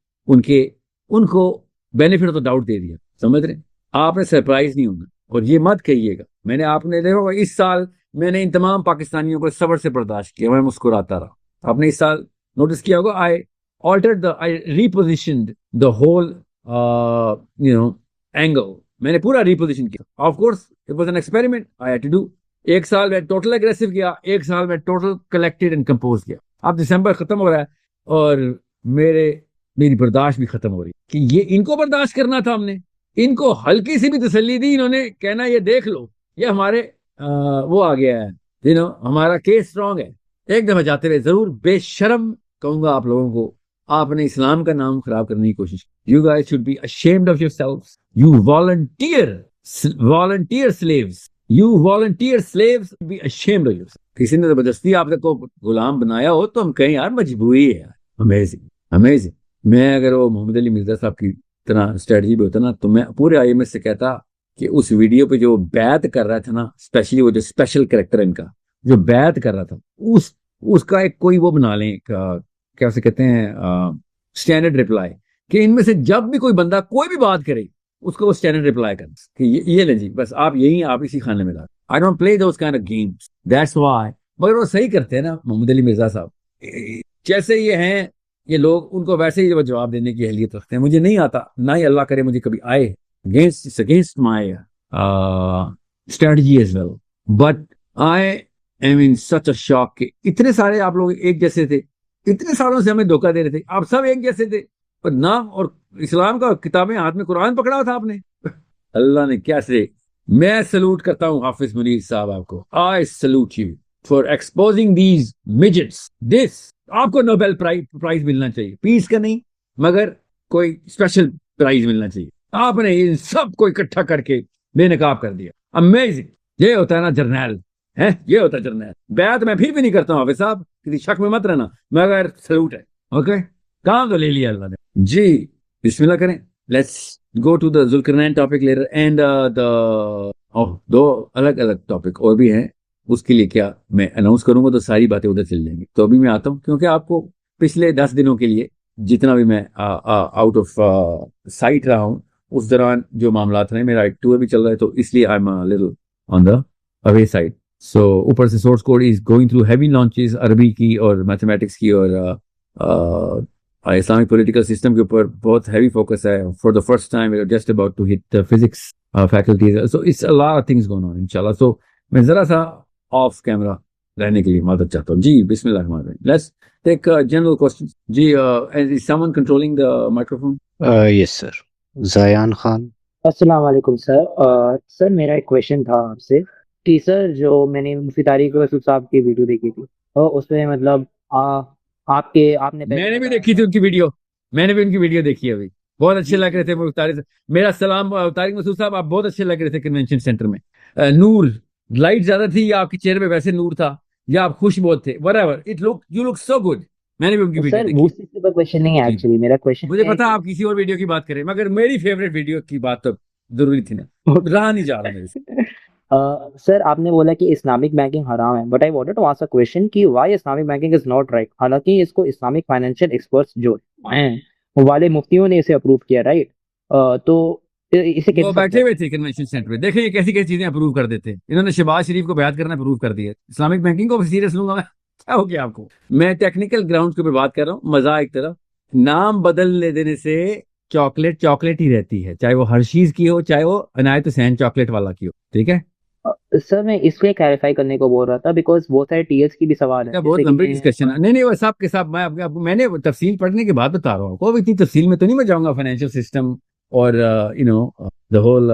S1: उनको बेनिफिट ऑफ द डाउट दे दिया, समझ रहे हैं। आपने सरप्राइज नहीं होना, और ये मत कहिएगा आपने देखो इस साल मैंने इन तमाम पाकिस्तानियों को सब्र से बर्दाश्त किया, मैं मुस्कुराता रहा। आपने इस साल नोटिस किया होगा I repositioned the whole angle, मैंने पूरा रिपोजिशन किया। Of course it was an experiment I had to do. एक साल में टोटल एग्रेसिव किया, एक साल में टोटल कलेक्टेड एंड कंपोज किया। अब दिसंबर खत्म हो रहा है और मेरी बर्दाश्त भी खत्म हो रही है कि ये इनको बर्दाश्त करना था हमने। इनको हल्की सी भी तसल्ली दी, इन्होंने कहना ये देख लो ये हमारे वो आ गया है, हमारा केस स्ट्रांग है। एक दफा जाते हुए जरूर बेशर्म कहूंगा आप लोगों को, आपने इस्लाम का नाम खराब करने की कोशिश की। You guys should be ashamed of yourselves, you volunteer slaves, you volunteer slaves, be ashamed of yourself. किसी ने जबरदस्ती आप को गुलाम बनाया हो तो हम कहें यार मजबूरी है यार। Amazing amazing. मैं अगर वो मोहम्मद अली मिर्जा साहब की तरह स्ट्रेटजी पे होता ना तो मैं पूरे IMS से कहता कि उस वीडियो पे जो बैत कर रहा था ना, स्पेशली वो जो स्पेशल कैरेक्टर इनका जो बैत कर रहा था, उसका एक कोई वो बना लें, क्या उसे कहते हैं, स्टैंडर्ड रिप्लाई, कि इनमें से जब भी कोई बंदा कोई भी बात करे उसको वो स्टैंडर्ड रिप्लाई कर कि ये ले जी बस आप इसी खाने में ला। I don't play those kind of games, that's why. मगर वो सही करते हैं ना मोहम्मद अली मिर्जा साहब, जैसे ये हैं ये लोग, उनको वैसे ही जवाब देने की अहलियत रखते हैं। मुझे नहीं आता, ना ही अल्लाह करे मुझे कभी आए against my strategy as well, but I am in such a shock कि इतने सारे आप लोग एक जैसे थे, इतने सालों से हमें धोखा दे रहे थे, आप सब एक जैसे थे, पर नाम और इस्लाम का किताबें हाथ में, कुरान पकड़ा हुआ था आपने। अल्लाह ने कैसे, मैं सलूट करता हूं हाफिज मुनीर साहब आपको, I salute you for exposing these midgets. This आपको नोबेल प्राइज मिलना चाहिए, पीस का नहीं मगर कोई स्पेशल प्राइज मिलना चाहिए। आपने इन सबको इकट्ठा करके बेनकाब कर दिया। अमेजिंग। ये होता है ना जर्नैल, है ये होता है जर्नैल। बैत मैं फिर भी नहीं करता हूँ हाफिज साहब, किसी शक में मत रहना, मगर सलूट है। ओके, काम तो ले लिया अल्लाह ने जी। बिस्मिल्लाह करें, लेट्स गो टू द जुल्करनैन टॉपिक लेटर एंड दो अलग अलग टॉपिक और भी हैं, उसके लिए क्या मैं अनाउंस करूंगा तो सारी बातें उधर चल जाएंगी। तो अभी मैं आता हूँ, क्योंकि आपको पिछले 10 दिनों के लिए जितना भी मैं आउट ऑफ साइट रहा हूँ, उस दौरान जो मामला रहे, मेरा एक टूर भी चल रहा है, तो इसलिए I am little on the away side. So ऊपर से source code is going through heavy launches, अरबी की और मैथमेटिक्स की और इस्लामिक पॉलिटिकल सिस्टम के ऊपर बहुत हैवी फोकस है। For the first time we are just about to hit physics faculties, so it's a lot of things going on इंशाल्लाह। सो मैं जरा सा ऑफ कैमरा रहने के लिए मदद चाहता हूँ जी। बिस्मिल्लाह रहमान रहीम। लेट्स टेक जनरल क्वेश्चंस जी। Is someone controlling the microphone?
S4: Yes sir, Zayan Khan.
S5: अस्सलाम वालेकुम सर। सर मेरा एक क्वेश्चन था आपसे कि सर जो मैंने मुफ्ती तारिक रसूल साहब की वीडियो देखी थी और उसमें मतलब आपने
S1: मैंने भी देखी थी उनकी वीडियो, मैंने भी उनकी वीडियो देखी है अभी, बहुत अच्छे लग रहे थे मुफ्ती तारिक। मेरा सलाम तारिक मसूद साहब, आप बहुत अच्छे लग रहे थे कन्वेंशन सेंटर में। नूर, लाइट ज्यादा थी या आपके चेहरे पे वैसे नूर था या आप खुश बहुत थे, whatever it look, you look so good. मैंने भी उनकी वीडियो देखी।
S5: सर वो क्वेश्चन नहीं है
S1: जी।
S5: एक्चुअली, मेरा क्वेश्चन
S1: मुझे पता आप किसी और वीडियो की बात करें, मगर मेरी फेवरेट वीडियो की बात तो जरूरी थी ना, रहा नहीं जा रहा मेरे से।
S5: सर आपने बोला कि इस्लामिक बैंकिंग हराम है, but I wanted to ask a question कि why Islamic banking is not right, हालांकि इसको इस्लामिक फाइनेंशियल एक्सपर्ट्स जो हैं वाले मुफ्तियों ने इसे अप्रूव किया, राइट? तो इसे
S1: वो
S5: कैसे
S1: बैठे हुए थे कन्वेंशन सेंटर में, देखिए ये कैसी कैसी चीजें अप्रूव कर देते हैं। इन्होंने शहबाज शरीफ को बैत करना अप्रूव कर दिया, इस्लामिक बैंकिंग को सीरियस लूंगा मैं? क्या हो गया आपको? मैं टेक्निकल ग्राउंड के ऊपर बात कर रहा हूँ, मजा एक तरफ। नाम बदल देने से चॉकलेट चॉकलेट ही रहती है, चाहे वो हर्शीज की हो, चाहे वो अनायत हुसैन चॉकलेट वाला की हो, ठीक है।
S5: सर मैं इसलिए क्लैरिफाई करने को बोल रहा था बिकॉज बहुत सारे टीएस की भी सवाल है,
S1: क्या बहुत
S5: जैसे कि
S1: लंबी
S5: मैं
S1: डिस्कशन है। नहीं नहीं, वो सब के सब मैं आपको मैंने वो तफसील पढ़ने के बाद बता रहा हूँ। कोई इतनी तफसील में तो नहीं मैं जाऊंगा। फाइनेंशियल सिस्टम और the whole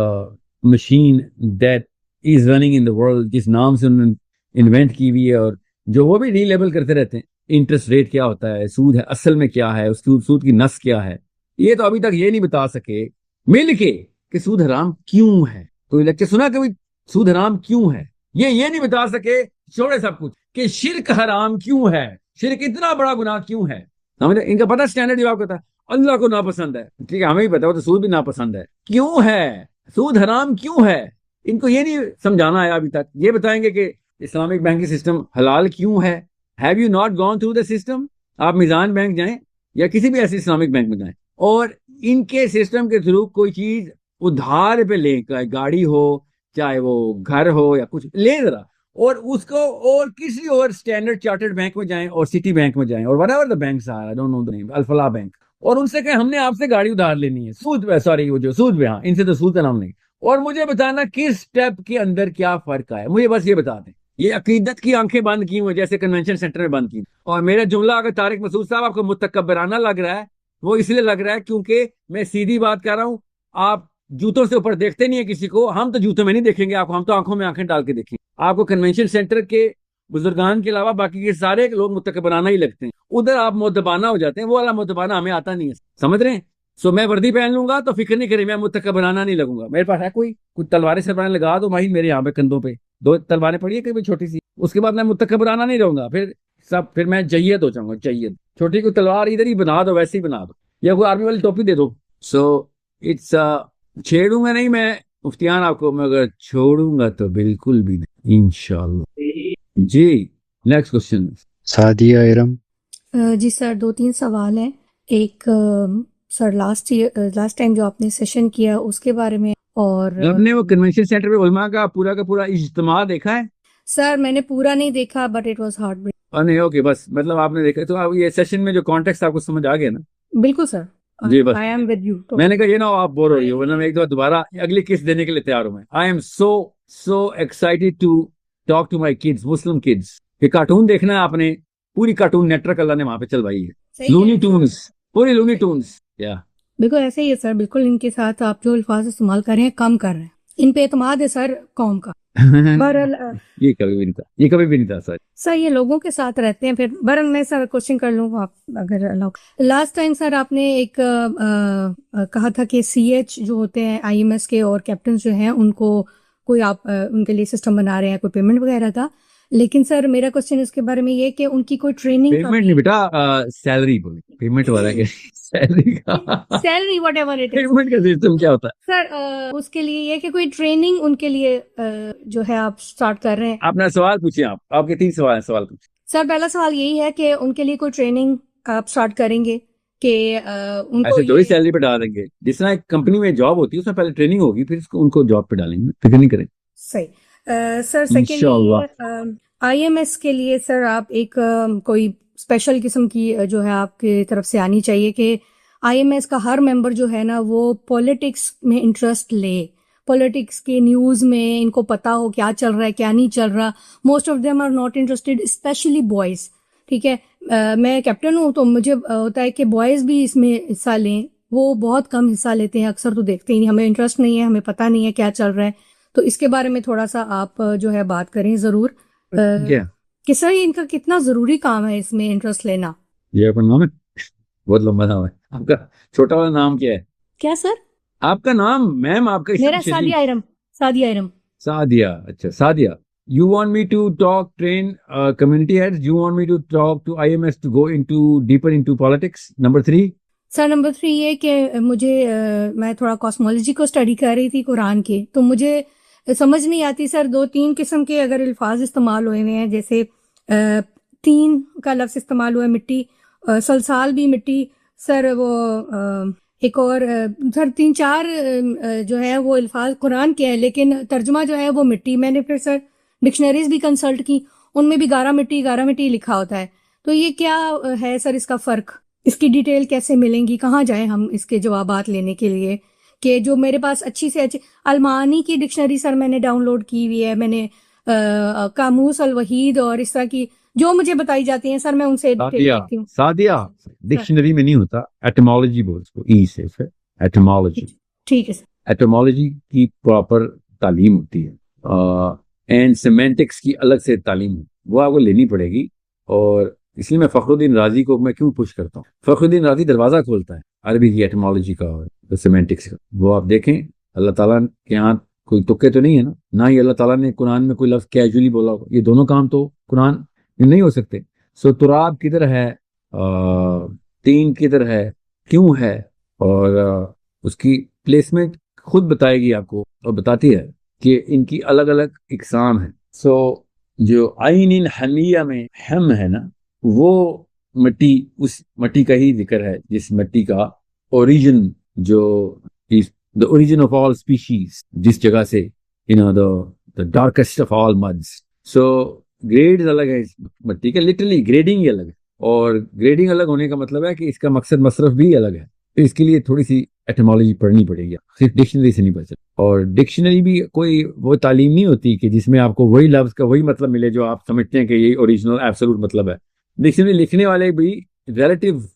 S1: machine that is running in the world, जिस नाम से उन्होंने इन्वेंट की हुई है, और जो वो भी रीलेबल करते रहते हैं। इंटरेस्ट रेट क्या होता है, सूद है असल में क्या है, उसकी सूद की नस क्या है, ये तो अभी तक ये नहीं बता सके मिल के कि सूद हराम क्यों है। कोई लेक्चर सुना कभी सूद हराम क्यों है? ये नहीं बता सके, छोड़े सब कुछ, कि शिरक हराम क्यों है, शिरक इतना बड़ा गुनाह क्यों है। समझ, इनका पता स्टैंडर्ड जवाब कहता है अल्लाह को नापसंद है, ठीक है, हमें भी पता हो तो सूद भी नापसंद है। क्यों है सूद हराम, क्यों है? इनको ये नहीं समझाना आया अभी तक। ये बताएंगे कि इस्लामिक बैंकिंग सिस्टम हलाल क्यों है। Have you not gone through the system? आप मिजान बैंक जाएं या किसी भी ऐसे इस्लामिक बैंक में जाएं और इनके सिस्टम के थ्रू कोई चीज उधार पे लें, चाहे गाड़ी हो, चाहे वो घर हो या कुछ ले जरा, और उसको और किसी और स्टैंडर्ड चार्टर्ड बैंक में जाएं और सिटी बैंक में जाएं और whatever the banks are, I don't know the name, Alfalah bank, और उनसे कहें हमने आपसे गाड़ी उधार लेनी है, सूद पे, सॉरी वो जो सूद पे, हाँ इनसे तो सूद का नाम नहीं, और मुझे बताना किस स्टेप के अंदर क्या फर्क है, मुझे बस ये बता दें। ये अकीदत की आंखें बंद की हुई जैसे कन्वेंशन सेंटर में बंद की। और मेरा जुमला अगर तारिक मसूद साहब आपको मुतकब्बराना लग रहा है, वो इसलिए लग रहा है क्योंकि मैं सीधी बात कर रहा हूं। आप जूतों से ऊपर देखते नहीं है किसी को, हम तो जूतों में नहीं देखेंगे आपको, हम तो आंखों में आंखें डाल के देखेंगे आपको। कन्वेंशन सेंटर के बुजुर्गान के अलावा बाकी के सारे लोग मुतकब्बराना ही लगते हैं। उधर आप मुद्दबाना हो जाते हैं, वो वाला मुद्दबाना हमें आता नहीं है, समझ रहे हैं। सो मैं वर्दी पहन लूंगा तो फिक्र नहीं करें, मैं मुतकब्बराना नहीं लगूंगा। मेरे पास है कोई कुछ तलवारें सरवारें लगा दो भाई, मेरे यहाँ पे कंधों पे 2 तलवारें पड़ी है कहीं छोटी सी, उसके बाद मैं मुतकब्बराना नहीं रहूंगा। फिर मैं जय्यद हो जाऊंगा, जय्यद। छोटी कोई तलवार इधर ही बना दो, वैसे ही बना दो, या कोई आर्मी वाली टोपी दे दो। सो इट्स छेड़ूंगा नहीं मैं मुफ्तियान आपको, मगर छोड़ूंगा तो बिल्कुल भी नहीं, इंशाल्लाह। जी नेक्स्ट क्वेश्चन।
S4: सादिया इरम।
S6: जी सर, 2-3 सवाल हैं। एक सर लास्ट टाइम जो आपने सेशन किया उसके बारे में, और
S1: आपने वो कन्वेंशन सेंटर पे उलमा का पूरा इज्तिमा देखा है?
S6: सर मैंने पूरा नहीं देखा, but it was heartbreak.
S1: नहीं ओके, बस मतलब आपने देखा तो आप ये सेशन में जो कॉन्टेक्स्ट आपको समझ आ गया ना?
S6: बिल्कुल सर,
S1: जी बस
S6: आई एम विद यू।
S1: मैंने कहा ये ना आप बोर हो रही हो, वरना मैं एक दफा दोबारा अगली किस्त देने के लिए तैयार हूं। मैं I am so excited to talk to my kids, Muslim kids. ये कार्टून देखना है आपने, पूरी कार्टून नेटवर्क अल्लाह ने वहां पे चलवाई है, लूनी टून्स, पूरी लूनी टून्स। या
S6: बिल्कुल ऐसे ही है सर, बिल्कुल इनके साथ आप जो अल्फाज इस्तेमाल कर रहे हैं कम कर रहे हैं, इन पे एतमाद है सर कौम का। बहरहाल
S1: ये कभी भी नहीं था सर।
S6: सर ये लोगों के साथ रहते हैं। फिर बहरहाल मैं सर क्वेश्चन कर लूँ आप अगर अलाउ। लास्ट टाइम सर आपने एक कहा था कि CH जो होते हैं IMS के और कैप्टन जो हैं उनको कोई आप उनके लिए सिस्टम बना रहे हैं, कोई पेमेंट वगैरह का। लेकिन सर मेरा क्वेश्चन इसके बारे में ये कि उनकी कोई ट्रेनिंग
S1: पेमेंट नहीं बेटा, सैलरी बोले, पेमेंट वाला क्या सैलरी का
S6: salary what ever it is
S1: payment का सिस्टम क्या होता है
S6: सर? उसके लिए ये कि कोई ट्रेनिंग उनके लिए जो है आप स्टार्ट कर रहे हैं।
S1: अपना सवाल पूछिए। आपके 3 सवाल पूछिए
S6: सर पहला सवाल यही है कि उनके लिए कोई ट्रेनिंग आप स्टार्ट करेंगे कि उनको
S1: ऐसे जो ही सैलरी पे डाल देंगे, जिस तरह एक कंपनी में जॉब होती है उसमें पहले ट्रेनिंग होगी, फिर उनको जॉब पे डालेंगे, फिक्र नहीं करें।
S6: सही। सर सेकेंड IMS के लिए सर आप एक कोई स्पेशल किस्म की जो है आपकी तरफ से आनी चाहिए कि IMS का हर मेंबर जो है ना वो पॉलिटिक्स में इंटरेस्ट ले, पॉलिटिक्स के न्यूज़ में इनको पता हो क्या चल रहा है क्या नहीं चल रहा। Most of them are not interested, specially boys. ठीक है, मैं कैप्टन हूँ तो मुझे होता है कि बॉयज़ भी इसमें हिस्सा लें, वो बहुत कम हिस्सा लेते हैं, अक्सर तो देखते ही नहीं, हमें इंटरेस्ट नहीं है, हमें पता नहीं है क्या चल रहा है। तो इसके बारे में थोड़ा सा आप जो है बात करें ज़रूर कि सर इनका कितना ज़रूरी काम है इसमें इंटरेस्ट लेना।
S1: ये अपना नाम है, बहुत लंबा नाम है आपका। छोटा वाला नाम क्या है?
S6: क्या सर?
S1: आपका नाम मैम, आपका
S6: मेरा सादिया इरम।
S1: सादिया, अच्छा Sadia. You want me to train community heads? You want me to talk to IMS to go deeper into politics? Number 3?
S6: Sir number 3 ये कि मुझे मैं थोड़ा कॉस्मोलॉजी को स्टडी कर रही थी कुरान के, तो मुझे समझ नहीं आती सर 2-3 किस्म के अगर अल्फाज इस्तेमाल हुए हैं, जैसे 3 का लफ्ज़ इस्तेमाल हुआ है, मिट्टी, सलसाल भी मिट्टी सर, वो एक और सर 3-4 जो है वो अल्फाज कुरान के हैं लेकिन तर्जुमा जो है वो मिट्टी। मैंने फिर सर डिक्शनरीज भी कंसल्ट की, उनमें भी गारा मिट्टी लिखा होता है। तो ये क्या है सर इसका फ़र्क? इसकी डिटेल कैसे मिलेंगी, कहाँ जाएं हम इसके जवाबात लेने के लिए? कि जो मेरे पास अच्छी से अच्छी अलमानी की डिक्शनरी सर मैंने डाउनलोड की हुई है, मैंने कामूस अल वहीद और इस तरह की जो मुझे बताई जाती हैं सर, मैं उनसे डिटेल
S1: सादिया
S6: देखती हूँ।
S1: सादिया डिक्शनरी में नहीं होता, एटमोलॉजी बोल उसको, ई से फिर एटमोलॉजी।
S6: ठीक है सर।
S1: एटमोलॉजी की प्रॉपर तालीम होती है एंड सिमेंटिक्स की अलग से तालीम वो आपको लेनी पड़ेगी। और इसलिए मैं फखरुद्दीन राजी को मैं क्यों पुश करता हूँ, फखरुद्दीन राजी दरवाजा खोलता है अरबी की एटमोलॉजी का और सिमेंटिक्स का। वो आप देखें, अल्लाह ताला के यहाँ कोई तुक्के तो नहीं है ना ही अल्लाह ताला ने कुरान में कोई लफ्ज कैजुअली बोला होगा। ये दोनों काम तो कुरान में नहीं हो सकते। सो तुराब किधर है, तीन किधर है, क्यों है, और उसकी प्लेसमेंट खुद बताएगी आपको और बताती है कि इनकी अलग अलग इकसाम है। सो जो आइन हमिया में हम है ना, वो मिट्टी, उस मिट्टी का ही जिक्र है जिस मिट्टी का ओरिजिन, जो the origin of all species, जिस जगह से the darkest of all muds. So grades अलग है इस मिट्टी के, लिटरली ग्रेडिंग ही अलग है। और ग्रेडिंग अलग होने का मतलब है कि इसका मकसद मसरफ भी अलग है। तो इसके लिए थोड़ी सी एटमोलॉजी पढ़नी पड़ेगी, सिर्फ डिक्शनरी से नहीं पढ़ सकते। और डिक्शनरी भी कोई वो तालीम नहीं होती कि जिसमें आपको वही लफ्ज का वही मतलब मिले जो आप समझते हैं कि ये ओरिजिनल एब्सोल्यूट मतलब है। डिक्शनरी लिखने वाले भी रिलेटिव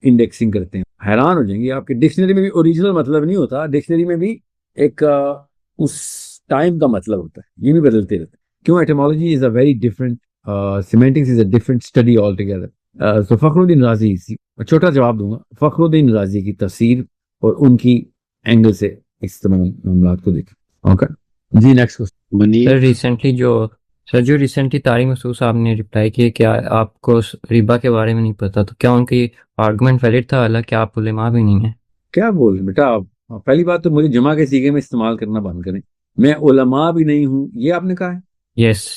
S1: इंडेक्सिंग करते हैं, हैरान हो जाएंगे आपके। डिक्शनरी में भी ओरिजिनल मतलब नहीं होता, डिक्शनरी में भी एक उस टाइम का मतलब होता है, ये भी बदलते रहते हैं। क्यों? Etymology is a very different, semantics is a different study all together. तो फखरुद्दीन राजी, छोटा जवाब दूंगा, फखरुद्दीन राजी की तफसीर और उनकी एंगल से इस तमाम मामला को देखें। ओके जी, नेक्स्ट क्वेश्चन।
S4: मुनीर,
S7: सर जो रिसेंटली तारिक मसूद साहब ने रिप्लाई किया कि आपको रिबा के बारे में नहीं पता, तो क्या उनकी आर्गुमेंट वैलिड था, हालांकि आप उलेमा भी नहीं है?
S1: क्या बोल बेटा आप? पहली बात तो मुझे जमा के सीगे में इस्तेमाल करना बंद करें। मैं उलमा भी नहीं हूं, ये आपने कहा है?
S7: यस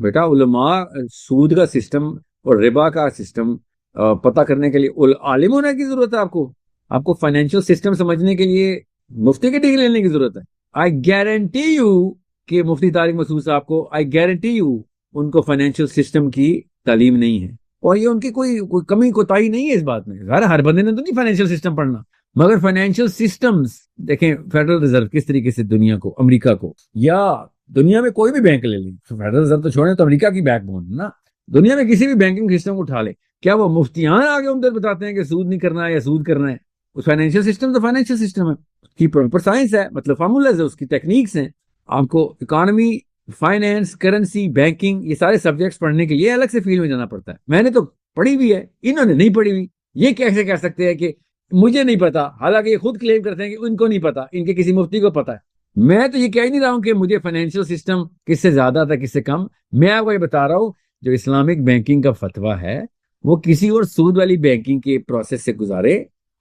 S1: बेटा उलमा सूद का सिस्टम और रिबा का सिस्टम पता करने के लिए आलिम होने की जरूरत है आपको। आपको फाइनेंशियल सिस्टम समझने के लिए मुफ्ती की डिग्री लेने की जरूरत है। आई गारंटी यू कि मुफ्ती तारिक मसूद साहब को, आई गारंटी यू, उनको फाइनेंशियल सिस्टम की तालीम नहीं है। और ये उनकी कोई कमी कोताही नहीं है इस बात में। हर बंदे ने तो नहीं फाइनेंशियल सिस्टम पढ़ना, मगर फाइनेंशियल सिस्टम्स देखें, फेडरल रिजर्व किस तरीके से दुनिया को, अमेरिका को, या दुनिया में कोई भी बैंक ले लें, फेडरल रिजर्व तो छोड़ें, तो अमेरिका की बैकबोन ना, दुनिया में किसी भी बैंकिंग सिस्टम को उठा ले, क्या वो मुफ्तियान आगे उधर बताते हैं कि सूद नहीं करना है या सूद करना है? उस फाइनेंशियल सिस्टम तो फाइनेंशियल सिस्टम है, उसकी प्रॉपर साइंस है, मतलब फार्मूलाज है, उसकी टेक्निक्स हैं। आपको इकोनॉमी, फाइनेंस, करेंसी, बैंकिंग, ये सारे सब्जेक्ट्स पढ़ने के लिए अलग से फील्ड में जाना पड़ता है। मैंने तो पढ़ी हुई है, इन्होंने नहीं पढ़ी हुई। ये कैसे कह सकते हैं कि मुझे नहीं पता, हालांकि ये खुद क्लेम करते हैं कि उनको नहीं पता, इनके किसी मुफ्ती को पता है। मैं तो ये कह ही नहीं रहा हूं कि मुझे फाइनेंशियल सिस्टम किससे ज्यादा था किससे कम। मैं आपको ये बता रहा हूं, जो इस्लामिक बैंकिंग का फतवा है वो किसी और सूद वाली बैंकिंग के प्रोसेस से गुजारे,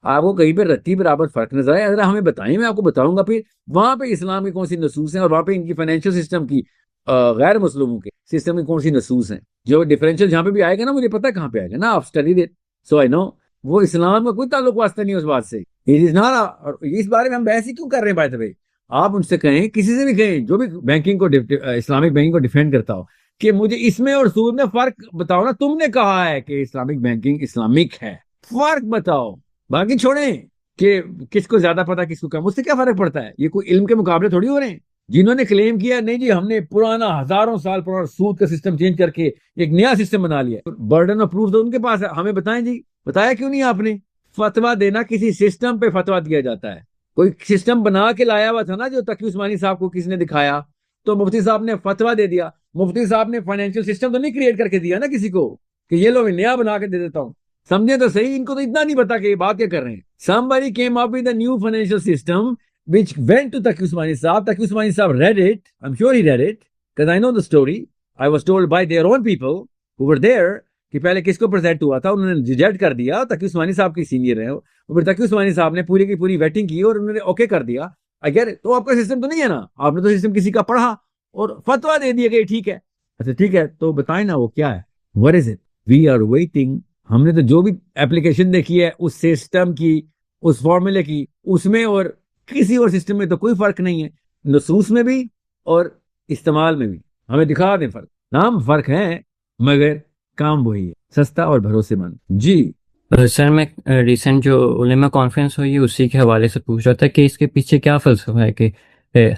S1: आपको कहीं पे रत्ती बराबर फर्क नजर आए, अगर हमें बताएं, मैं आपको बताऊंगा फिर वहां पे इस्लाम की कौन सी नसूस हैं और वहां पे इनकी फाइनेंशियल सिस्टम की, गैर मुस्लिमों के सिस्टम की कौन सी नसूस हैं। जो डिफरेंशियल जहां पे भी आएगा ना, मुझे पता है कहां पे आएगा ना, आप study it, so I know. वो इस्लाम का कोई ताल्लुक वास्ता नहीं है उस बात से। इट इज नॉट, इस बारे में हम बहस ही क्यों कर रहे हैं? बाय द वे, आप उनसे कहें, किसी से भी कहें जो भी बैंकिंग को, इस्लामिक बैंकिंग को डिफेंड करता हो, कि मुझे इसमें और सूद में फर्क बताओ ना। तुमने कहा है कि इस्लामिक बैंकिंग इस्लामिक है, फर्क बताओ। बाकी छोड़ें कि किसको ज्यादा पता किसको कम, उससे क्या फर्क पड़ता है? ये कोई इल्म के मुकाबले थोड़ी हो रहे हैं। जिन्होंने क्लेम किया नहीं जी हमने पुराना हजारों साल पुराना सूद का सिस्टम चेंज करके एक नया सिस्टम बना लिया, बर्डन ऑफ प्रूफ तो उनके पास है। हमें बताएं जी, बताया क्यों नहीं आपने? फतवा देना किसी सिस्टम पे फतवा दिया जाता है। कोई सिस्टम बना के लाया हुआ था ना, जो तकी उस्मानी साहब को किसने दिखाया, तो मुफ्ती साहब ने फतवा दे दिया। मुफ्ती साहब ने फाइनेंशियल सिस्टम तो नहीं क्रिएट करके दिया ना किसी को कि ये लो नया बना के दे देता हूं। समझे तो सही, इनको तो इतना नहीं पता कि ये बात क्या कर रहे हैं। Somebody came up with a new financial system which went to Taqi Usmani Saab. Taqi Usmani Saab read it. I'm sure he read it because I know the story. I was told by their own people who were there कि पहले किसको प्रेजेंट हुआ था, उन्होंने रिजेक्ट कर दिया। तकी उस्मानी साहब की सीनियर है, फिर तकी उस्मानी साहब ने पूरी की पूरी वेटिंग की और उन्होंने ओके कर दिया। अगर तो आपका सिस्टम तो नहीं है ना, आपने तो सिस्टम किसी का पढ़ा और फतवा दे दिया कि ठीक है। अच्छा ठीक है, तो बताएं ना वो क्या है, what is it? We are waiting. हमने तो जो भी एप्लीकेशन देखी है उस सिस्टम की, उस फॉर्मूले की, उसमें और किसी और सिस्टम में तो कोई फर्क नहीं है, नसूस में भी और इस्तेमाल में भी। हमें दिखा दें फर्क, नाम फर्क है मगर काम वही है, सस्ता और भरोसेमंद। जी
S7: सर मैं रिसेंट जो उलेमा कॉन्फ्रेंस हुई है उसी के हवाले से पूछ रहा था कि इसके पीछे क्या फ़लसफ़ा है कि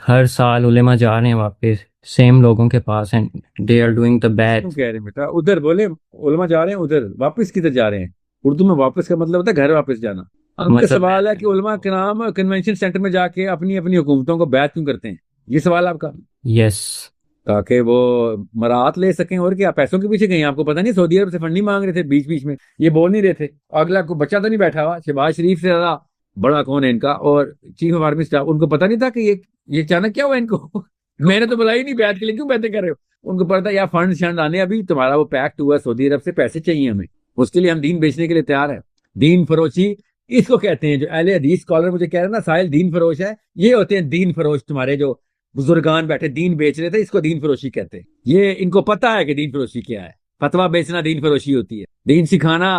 S7: हर साल उलेमा जा रहे हैं वापस सेम लोगों के पास and they are doing the bad.
S1: क्यों कह रहे हैं बेटा? उधर बोले उलमा जा रहे हैं, उधर वापस किधर जा रहे हैं? उर्दू में वापस का मतलब होता है घर वापस जाना। उनका
S7: मतलब
S1: सवाल है कि उलमा के नाम कन्वेंशन सेंटर में जाके अपनी अपनी हुकूमतों को बैत क्यों करते हैं? ये सवाल आपका?
S7: यस
S1: ताकि वो मराहत ले सकें। और क्या पैसों के पीछे गए? आपको पता नहीं सऊदी अरब से फंड नहीं मांग रहे थे बीच बीच में? ये बोल नहीं रहे थे? अगला को बच्चा तो नहीं बैठा हुआ शहबाज शरीफ से ज्यादा बड़ा कौन है इनका? और चीफ ऑफ आर्मी स्टाफ, उनको पता नहीं था कि ये अचानक क्या हुआ इनको? मैंने तो बुलाई नहीं बैठ के लिए, क्यों बातें कर रहे हो? उनको पता यार फंड शंड आने, अभी तुम्हारा वो पैक्ट हुआ सऊदी अरब से, पैसे चाहिए हमें, उसके लिए हम दीन बेचने के लिए तैयार है। दीन फरोशी इसको कहते हैं। जो अहले हदीस स्कॉलर मुझे कह रहे हैं ना साहिल दीन फरोश है, ये होते हैं दीन फरोश। तुम्हारे जो बुजुर्गान बैठे दीन बेच रहे थे, इसको दीन फरोशी कहते हैं। ये इनको पता है कि दीन फरोशी क्या है। फतवा बेचना दीन फरोशी होती है। दीन सिखाना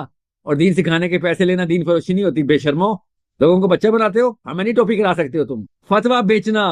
S1: और दीन सिखाने के पैसे लेना दीन फरोशी नहीं होती। बेशर्मो, लोगों को बच्चे बनाते हो, हमें नहीं टोपी करा सकते हो तुम। फतवा बेचना,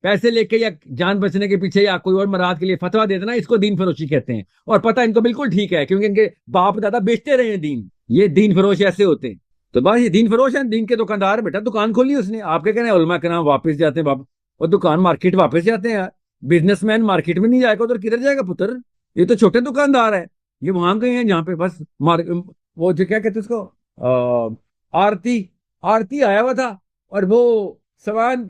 S1: पैसे लेके या जान बचने के पीछे या कोई और मराद के लिए फतवा दे देना, इसको दीन फरोशी कहते हैं। और पता इनको बिल्कुल ठीक है, क्योंकि इनके बाप दादा बेचते रहे हैं दीन। ये दीन फरोश ऐसे होते हैं। तो बस ये दीन फरोश है, दीन के दुकानदार। बेटा दुकान खोली उसने, आपके कहने उलमा के नाम वापस जाते हैं और दुकान मार्केट वापस जाते हैं यार। बिजनेसमैन मार्केट में नहीं जाएगा, उधर किधर जाएगा पुत्र? ये तो छोटे दुकानदार है। ये वहां गए हैं जहाँ पे बस वो जो क्या कहते हैं उसको, आरती आरती आया हुआ था, और वो सामान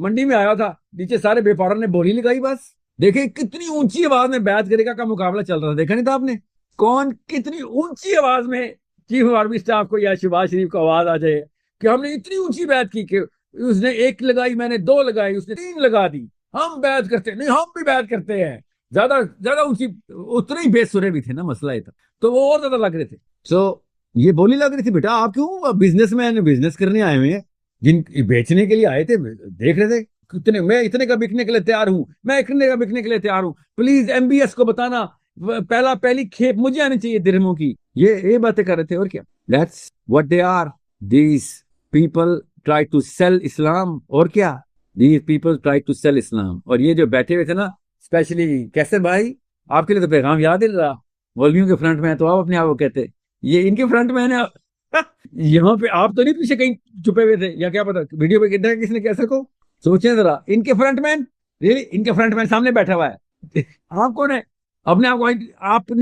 S1: मंडी में आया हुआ था। नीचे सारे व्यापारियों ने बोली लगाई बस। देखे कितनी ऊंची आवाज में बैत करेगा का मुकाबला चल रहा था, देखा नहीं था आपने? कौन कितनी ऊंची आवाज में चीफ आर्मी स्टाफ को या शहबाज शरीफ को आवाज आ जाए कि हमने इतनी ऊंची बैत की कि उसने एक लगाई, मैंने दो लगाई, उसने तीन लगा दी। हम बैत करते नहीं, हम भी बैत करते हैं। ज्यादा ज्यादा ऊंची, उतने ही बेसुरे भी थे ना, मसला ये था। तो वो और ज्यादा लग रहे थे। सो ये बोली लग रही थी बेटा आप क्यों बिजनेसमैन बिजनेस करने आए हुए हैं, जिन बेचने के लिए आए थे, देख रहे थे कितने, मैं इतने का बिकने के लिए तैयार हूं, मैं इतने का बिकने के लिए तैयार हूं, प्लीज एमबीएस को बताना, पहली खेप मुझे आनी चाहिए दिरहमों की। ये बातें कर रहे थे। और क्या? That's what they are. These people try to sell Islam. और क्या? These people try to sell Islam. और ये जो बैठे हुए थे ना, स्पेशली कैसर भाई, आपके लिए तो पैगाम याद ही रहा। मौलवियों के फ्रंट में है तो आप अपने आप को कहते, ये इनके फ्रंट में है। यहाँ पे आप तो नहीं पीछे कहीं छुपे हुए थे, या क्या पता वीडियो पे कितना किसने कैसर को? सोचे जरा, इनके फ्रंटमैन, रियली इनके फ्रंटमैन सामने बैठा हुआ है। आप कौन है? अपने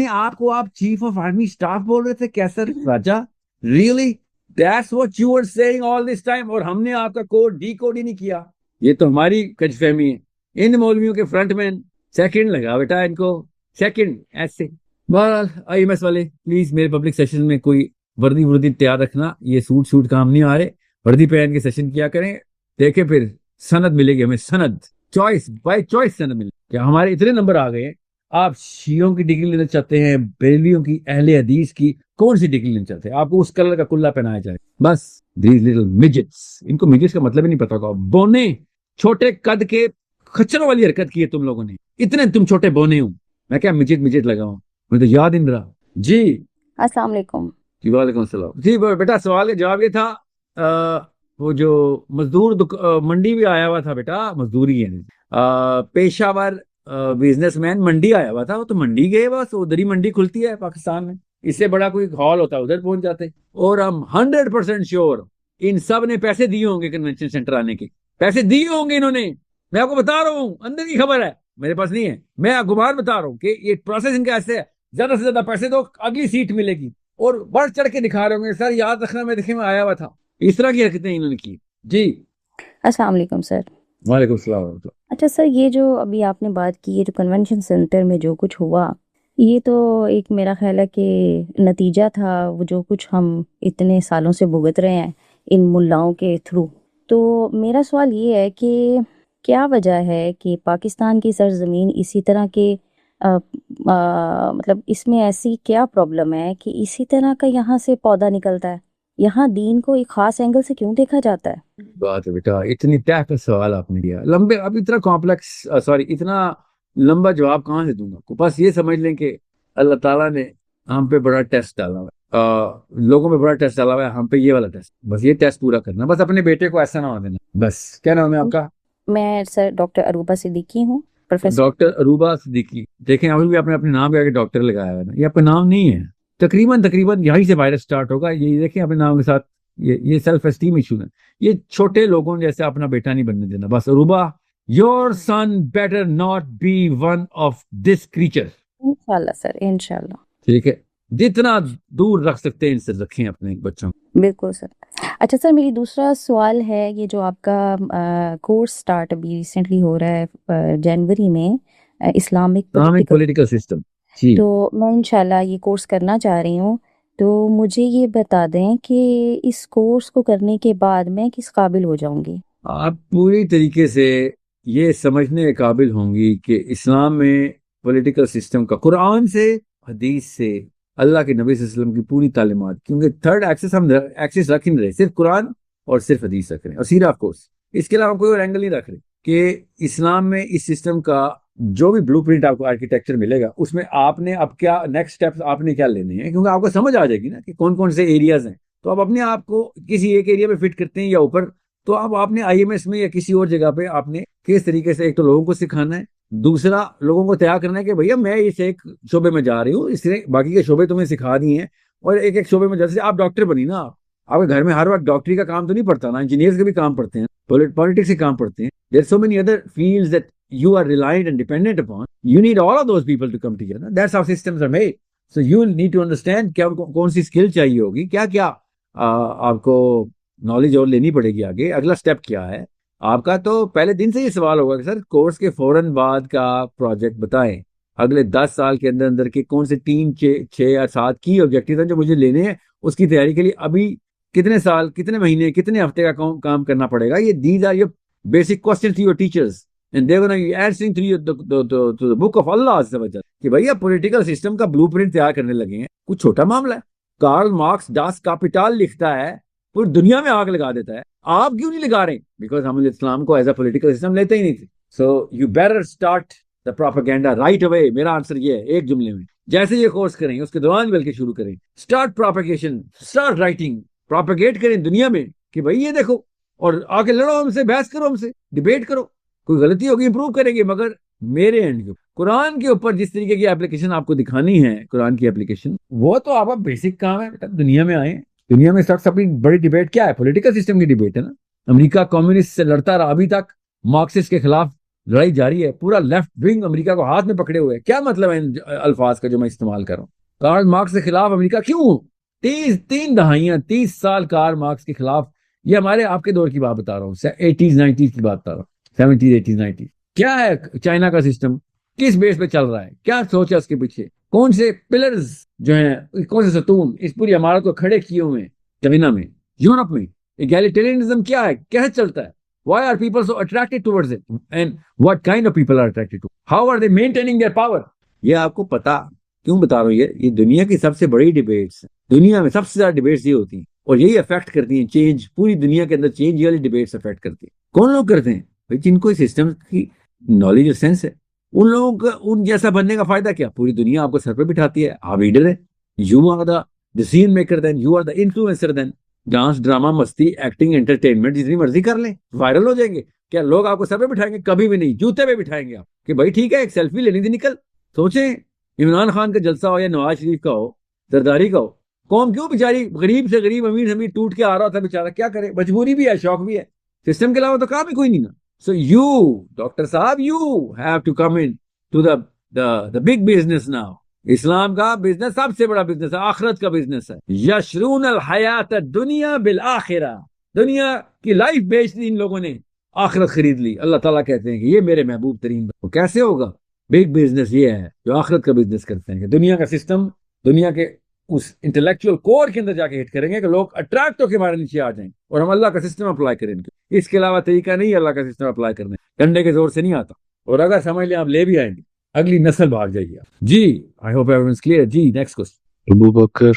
S1: आप को आप चीफ ऑफ आर्मी स्टाफ बोल रहे थे Qaiser Raja? Really that's what you were saying all this time? और हमने आपका कोड डीकोड ही नहीं किया। ये तो हमारी कचफहमी है। इन मौलवियों के फ्रंटमैन सेकंड लगा बेटा इनको, सेकंड ऐसे। बहरहाल आईएमएस वाले प्लीज मेरे पब्लिक सेशन में कोई वर्दी तैयार रखना। ये सूट काम नहीं आ रहे, वर्दी पहन के सेशन किया करें। देखे फिर सनद मिलेगी हमें, सनद चॉइस बाय चॉइस सनद मिलेगी। क्या हमारे इतने नंबर आ गए हैं? आप शियों की डिग्री लेना चाहते हैं, बेरलियों की, अहले हदीस की, कौन सी डिग्री लेना चाहते हैं? आपको उस कलर का कुल्ला पहनाया जाए बस। दीज लिटिल मिजेट्स, इनको मिजेट्स का मतलब ही नहीं पता होगा। बोने, छोटे कद के खच्चरों वाली हरकत की है तुम लोगों ने। इतने तुम छोटे बोने हो, मैं क्या मिजेट लगाऊं? मुझे तो याद ही नहीं रहा जी।
S8: अस्सलाम वालेकुम।
S1: जी वालेकुम सलाम। जी बेटा सवाल का जवाब ये था, वो जो मजदूर मंडी भी आया हुआ था बेटा, मजदूरी है, पेशावर बिजनेसमैन मंडी आया हुआ था। वो तो मंडी गए, बस उधर ही मंडी खुलती है पाकिस्तान में, इससे बड़ा कोई हॉल होता है उधर पहुंच जाते। और हम 100% श्योर इन सब ने पैसे दिए होंगे कन्वेंशन सेंटर आने के, पैसे दिए होंगे इन्होंने। मैं आपको बता रहा हूँ, अंदर की खबर है, मेरे पास नहीं है, मैं गुमान बता रहा हूँ कि ये प्रोसेस इनका ऐसे है। ज्यादा से ज्यादा पैसे दो, अगली सीट मिलेगी। और बढ़ चढ़ के दिखा रहे होंगे, सर याद रखना मैं देखने में आया हुआ था। इस तरह की हरकतें इन्होंने की जी।
S8: अस्सलाम वालेकुम सर।
S1: वालेकुम सलाम।
S8: अच्छा सर, ये जो अभी आपने बात की, ये जो कन्वेंशन सेंटर में जो कुछ हुआ, ये तो एक मेरा ख्याल है कि नतीजा था वो जो कुछ हम इतने सालों से भुगत रहे हैं इन मुल्लाओं के थ्रू। तो मेरा सवाल ये है कि क्या वजह है कि पाकिस्तान की सरजमीन इसी तरह के मतलब इसमें ऐसी क्या प्रॉब्लम है कि इसी तरह का यहाँ से पौधा निकलता है? यहाँ दीन को एक खास एंगल से क्यों देखा जाता है?
S1: बात है बेटा, इतनी तय का सवाल आपने दिया, लंबे, अब इतना कॉम्प्लेक्स, सॉरी इतना लंबा जवाब कहाँ से दूंगा। बस ये समझ लें कि अल्लाह ताला ने हम पे बड़ा टेस्ट डाला हुआ है, लोगों पे बड़ा टेस्ट डाला हुआ है, हम पे ये वाला टेस्ट। बस ये टेस्ट पूरा करना, बस अपने बेटे को ऐसा ना हो देना बस। क्या नाम है आपका?
S8: मैं सर डॉक्टर अरूबा सिद्दीकी हूँ, प्रोफेसर।
S1: Doctor Aruba Siddiqui. देखें अभी भी आपने अपने नाम के आगे डॉक्टर लगाया है ना, ये आपका नाम नहीं है। तकरीबन यहीं से वायरस स्टार्ट होगा। ये देखें अपने नाम के साथ, ये सेल्फ एस्टीम इशू है। ये छोटे लोगों जैसे अपना बेटा नहीं बनने देना बस। Ruba, your son better not be one of this creature.
S8: इंशाल्लाह सर, इंशाल्लाह।
S1: ठीक है, जितना दूर रख सकते हैं इनसे रखें अपने बच्चों को।
S8: बिल्कुल सर। अच्छा सर, मेरी दूसरा सवाल है, ये जो आपका कोर्स स्टार्ट अभी रिसेंटली हो रहा है जनवरी में, इस्लामिक
S1: पॉलिटिकल सिस्टम, जी।
S8: तो मैं इंशाल्लाह ये कोर्स करना चाह रही हूँ, तो मुझे ये बता दें कि इस कोर्स को करने के बाद मैं किस काबिल हो जाऊंगी? आप
S1: पूरी तरीके से ये समझने के काबिल होंगी कि इस्लाम में पॉलिटिकल सिस्टम का कुरान से, हदीस से, अल्लाह के नबी सल्लल्लाहु अलैहि वसल्लम की पूरी तालीमात, क्योंकि थर्ड एक्सेस हम एक्सेस रख ही नहीं रहे, सिर्फ कुरान और सिर्फ हदीस रख रहे हैं और सीरा ऑफ कोर्स। इसके अलावा कोई और एंगल नहीं रख रहे कि इस्लाम में इस सिस्टम का जो भी ब्लूप्रिंट आपको आर्किटेक्चर मिलेगा उसमें आपने अब क्या नेक्स्ट स्टेप्स आपने क्या लेने हैं, क्योंकि आपको समझ आ जाएगी ना कि कौन कौन से एरियाज हैं। तो आप अपने आप को किसी एक एरिया में फिट करते हैं या ऊपर, तो अब आपने आईएमएस में या किसी और जगह पे आपने किस तरीके से एक तो लोगों को सिखाना है, दूसरा लोगों को तैयार करना है कि भैया मैं इस एक शोबे में जा रही हूँ, इसलिए बाकी के शोबे तुम्हें सिखा दिए हैं और एक एक शोबे में, जैसे आप डॉक्टर बनी ना, आपके घर में हर वक्त डॉक्टरी का काम तो नहीं पड़ता ना, इंजीनियर्स के भी काम पड़ते हैं, पॉलिटिक्स के काम पड़ते हैं। There so many other fields that you are reliant and dependent upon. You need all of those people to come together. That's how systems are made. So you need to understand क्या कौन सी स्किल चाहिए होगी, क्या क्या आपको नॉलेज और लेनी पड़ेगी, आगे अगला स्टेप क्या है आपका। तो पहले दिन से ये सवाल होगा कि सर कोर्स के फौरन बाद का प्रोजेक्ट बताएं, अगले 10 साल के अंदर अंदर के कौन से 3, 6 या 7 की ऑब्जेक्टिव हैं जो मुझे लेने हैं, उसकी तैयारी के लिए अभी कितने साल, कितने महीने, कितने हफ्ते का काम करना पड़ेगा। ये these are your basic question to your teachers and they're going to be answering through the book of Allah azza wa jalla कि भैया पॉलिटिकल सिस्टम का ब्लूप्रिंट तैयार करने लगे हैं। कुछ छोटा मामला है। कार्ल मार्क्स डास कैपिटल लिखता है, पूरी दुनिया में आग लगा देता है, आप क्यों नहीं लगा रहे? बिकॉज हम इस्लाम को एज अ पॉलिटिकल सिस्टम लेते ही नहीं थे। So you better start the propaganda right away. मेरा आंसर ये है, एक जुमले में, जैसे ये कोर्स करेंगे उसके दौरान बल्कि शुरू करें, start propagation, start writing, propagate करें दुनिया में कि भाई ये देखो, और आके लड़ो हमसे, बहस करो हमसे, डिबेट करो, कोई गलती होगी इंप्रूव करेंगे, मगर मेरे एंड के कुरान के ऊपर जिस तरीके की एप्लीकेशन आपको दिखानी है, कुरान की एप्लीकेशन, वो तो आपका बेसिक काम है। बेटा दुनिया में आए, दुनिया में सबसे बड़ी डिबेट क्या है? पॉलिटिकल सिस्टम की डिबेट है ना। अमेरिका कम्युनिस्ट से लड़ता रहा, अभी तक मार्क्सिस्ट के खिलाफ लड़ाई जारी है, पूरा लेफ्ट विंग अमेरिका को हाथ में पकड़े हुए है। क्या मतलब है इन अल्फाज का जो मैं इस्तेमाल कर रहा हूँ? कार्ल मार्क्स के खिलाफ अमेरिका क्यों? 3 दहाइयां, 30 साल कार्ल मार्क्स के खिलाफ। ये हमारे आपके दौर की बात बता रहा हूँ, 80s 90s की बात बता रहा हूँ, 70s 80s 90s। क्या है चाइना का सिस्टम, किस बेस पे चल रहा है, क्या सोच है उसके पीछे, कौन से पिलर्स जो हैं, कौन से सतून इस पूरी इमारत को खड़े किए हुए हैं चाइना में, यूरोप में। एगैलिटेरियनिज्म क्या है, कैसे चलता है? Why are people so attracted towards it? And what kind of people are attracted to? How are they maintaining their power? ये आपको पता क्यों बता रहा हूँ? ये दुनिया की सबसे बड़ी डिबेट्स, दुनिया में सबसे ज्यादा डिबेट्स ये होती हैं और यही अफेक्ट करती हैं चेंज, पूरी दुनिया के अंदर चेंज ये वाली डिबेट्स अफेक्ट करती है। कौन लोग करते हैं भाई? जिनको सिस्टम की नॉलेज और सेंस है। उन लोगों का उन जैसा बनने का फायदा क्या? पूरी दुनिया आपको सर पे बिठाती है, आप लीडर है, you are the decision maker, then you are the influencer, then dance, drama, मस्ती, एक्टिंग, एंटरटेनमेंट जितनी मर्जी कर लें, वायरल हो जाएंगे। क्या लोग आपको सर पे बिठाएंगे? कभी भी नहीं, जूते पे बिठाएंगे आप कि भाई ठीक है एक सेल्फी लेनी थी, निकल। सोचें इमरान खान का जलसा हो या नवाज शरीफ का हो, जरदारी का हो, कौम क्यों बेचारी गरीब से गरीब, अमीर से अमीर टूट के आ रहा था बेचारा, क्या करे, मजबूरी भी है, शौक भी है, सिस्टम के अलावा तो काम ही कोई नहीं ना। सो यू डॉक्टर साहब, you have to come in to the big business now. इस्लाम का बिजनेस सबसे बड़ा बिजनेस है, आखिरत का बिजनेस है। यशरून अल हयात दुनिया बिल आखिरा, दुनिया की लाइफ बेच दी इन लोगों ने, आखिरत खरीद ली। अल्लाह ताला कहते हैं कि ये मेरे महबूब तरीन। तो कैसे होगा? बिग बिजनेस ये है जो आखिरत का बिजनेस करते हैं कि दुनिया का सिस्टम, दुनिया के उस इंटेलेक्चुअल कोर के अंदर जाके हिट करेंगे कि लोग अट्रैक्ट होकर हमारे नीचे आ जाएं और हम अल्लाह का सिस्टम अप्लाई करें इनके। इसके अलावा तरीका नहीं अल्लाह का सिस्टम अप्लाई करने, डंडे के जोर से नहीं आता। और अगर समझ लें आप ले भी आएंगे, अगली नस्ल भाग जाएगी। जी, I hope everyone is clear. जी नेक्स्ट क्वेश्चन।
S4: अबू बकर।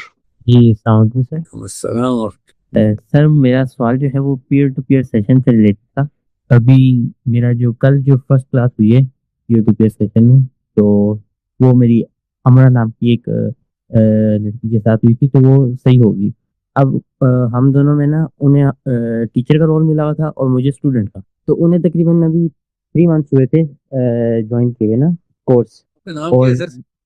S7: जी अस्सलाम वालेकुम सर। सर मेरा सवाल जो है वो पीयर टू पीयर सेशन से रिलेटेड था। अभी मेरा जो कल जो फर्स्ट क्लास हुई है पीयर टू पीयर सेशन में, तो वो मेरी अमरा नाम की एक लड़की के साथ हुई थी, तो वो सही होगी। अब हम दोनों में ना, उन्हें टीचर का रोल मिला हुआ था और मुझे स्टूडेंट का। तो उन्हें तकरीबन अभी 3 मंथ्स हुए थे ज्वाइन किए हुए ना कोर्स। और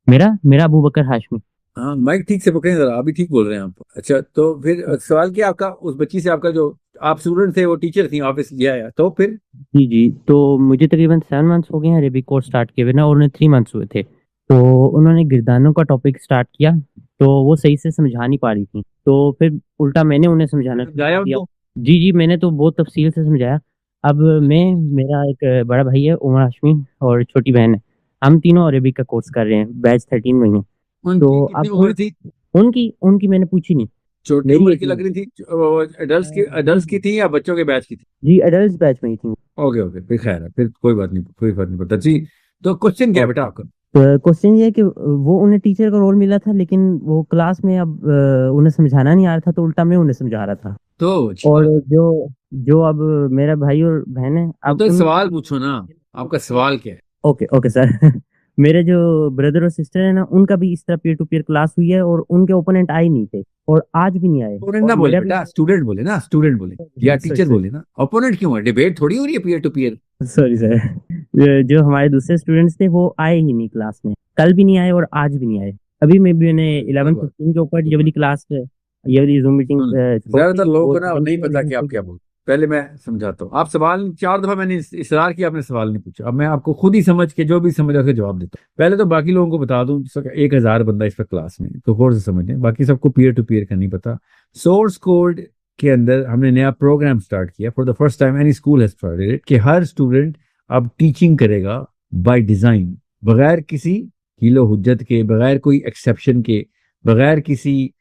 S7: मेरा अबू बकर हाशमी।
S1: हाँ, माइक ठीक से पकड़ें जरा, अभी ठीक बोल रहे हैं आप। अच्छा, तो फिर सवाल क्या आपका, उस बच्ची से आपका, जो आप स्टूडेंट थे वो टीचर थी ऑफिस लिया है, तो फिर
S9: जी जी, तो मुझे तकरीबन 7 मंथ्स हो गए हैं अरेबिक कोर्स स्टार्ट किए हुए ना, और उन्हें 3 मंथ्स हुए थे। तो उन्होंने गिरदानों का टॉपिक स्टार्ट किया, तो वो सही से समझा नहीं पा रही थी, तो फिर उल्टा मैंने उन्हें समझाना शुरू
S1: समझाया
S9: कर दिया।
S1: उनको?
S9: जी जी, मैंने तो बहुत तफसील से समझाया। अब मैं, मेरा एक बड़ा भाई है उमर हाशमी, और छोटी बहन है, हम तीनों अरेबिक का कोर्स कर रहे हैं, बैच 13 में हैं।
S1: उनकी
S9: तो
S1: कितनी
S9: अब
S1: उम्र थी?
S9: उनकी उनकी मैंने पूछी नहीं।
S1: छोटी
S9: मेरी
S1: उम्र
S9: एक
S1: की लग रही थी। एडल्ट्स की थी या बच्चों के बैच की थी?
S9: जी, एडल्ट बैच में ही थी।
S1: ओके ओके, फिर खैर है, फिर कोई बात नहीं, कोई फर्क नहीं पड़ता जी। तो क्वेश्चन क्या है बेटा आपका?
S9: क्वेश्चन ये है कि वो, उन्हें टीचर का रोल मिला था, लेकिन वो क्लास में अब उन्हें समझाना नहीं आ रहा था, तो उल्टा मैं उन्हें समझा रहा था।
S1: तो अच्छी
S9: और
S1: बात है।
S9: जो जो अब मेरा भाई और बहन है, अब
S1: तो एक
S9: उन
S1: सवाल पूछो ना, आपका सवाल क्या है?
S9: ओके ओके सर मेरे जो ब्रदर और सिस्टर है ना, उनका भी इस तरह पीयर टू पीयर क्लास हुई है, और उनके ओपोनेंट आए नहीं थे, और आज भी नहीं आए।
S1: ओपोनेंट
S9: और
S1: ना बोले
S9: मेरा भी
S1: बेटा, स्टूडेंट बोले ना, स्टूडेंट बोले या
S9: सॉरी
S1: टीचर
S9: सर,
S1: बोले ना। ओपोनेंट क्यों है? डिबेट थोड़ी हो रही है peer to peer.
S9: Sorry sir जो हमारे दूसरे स्टूडेंट्स थे वो आए ही नहीं क्लास में, कल भी नहीं आए और आज भी नहीं आए। अभी मैं भी उन्हें
S1: कोई
S9: 11:15 के ऊपर ये वाली क्लास, ये वाली जूम मीटिंग
S1: सुन,
S9: छोड़
S1: ज्यादातर
S9: दी,
S1: लोगों को
S9: और
S1: ना नहीं पता कि आप क्या बोल। पहले मैं समझाता हूँ, आप सवाल 4 दफा मैंने इसरार किया, आपने सवाल नहीं पूछा। अब मैं आपको खुद ही समझ के जो भी समझ उसका जवाब देता हूँ। पहले तो बाकी लोगों को बता दूं, 1000 बंदा इस पर क्लास में, तो गौर से समझें, बाकी सबको पीयर टू पीयर का नहीं पता। सोर्स कोड के अंदर हमने नया प्रोग्राम स्टार्ट किया, for the first time any school has started it, कि हर स्टूडेंट अब टीचिंग करेगा बाय डिजाइन, बगैर किसी हीलो हुज्जत के, बगैर कोई एक्सेप्शन के, बगैर किसी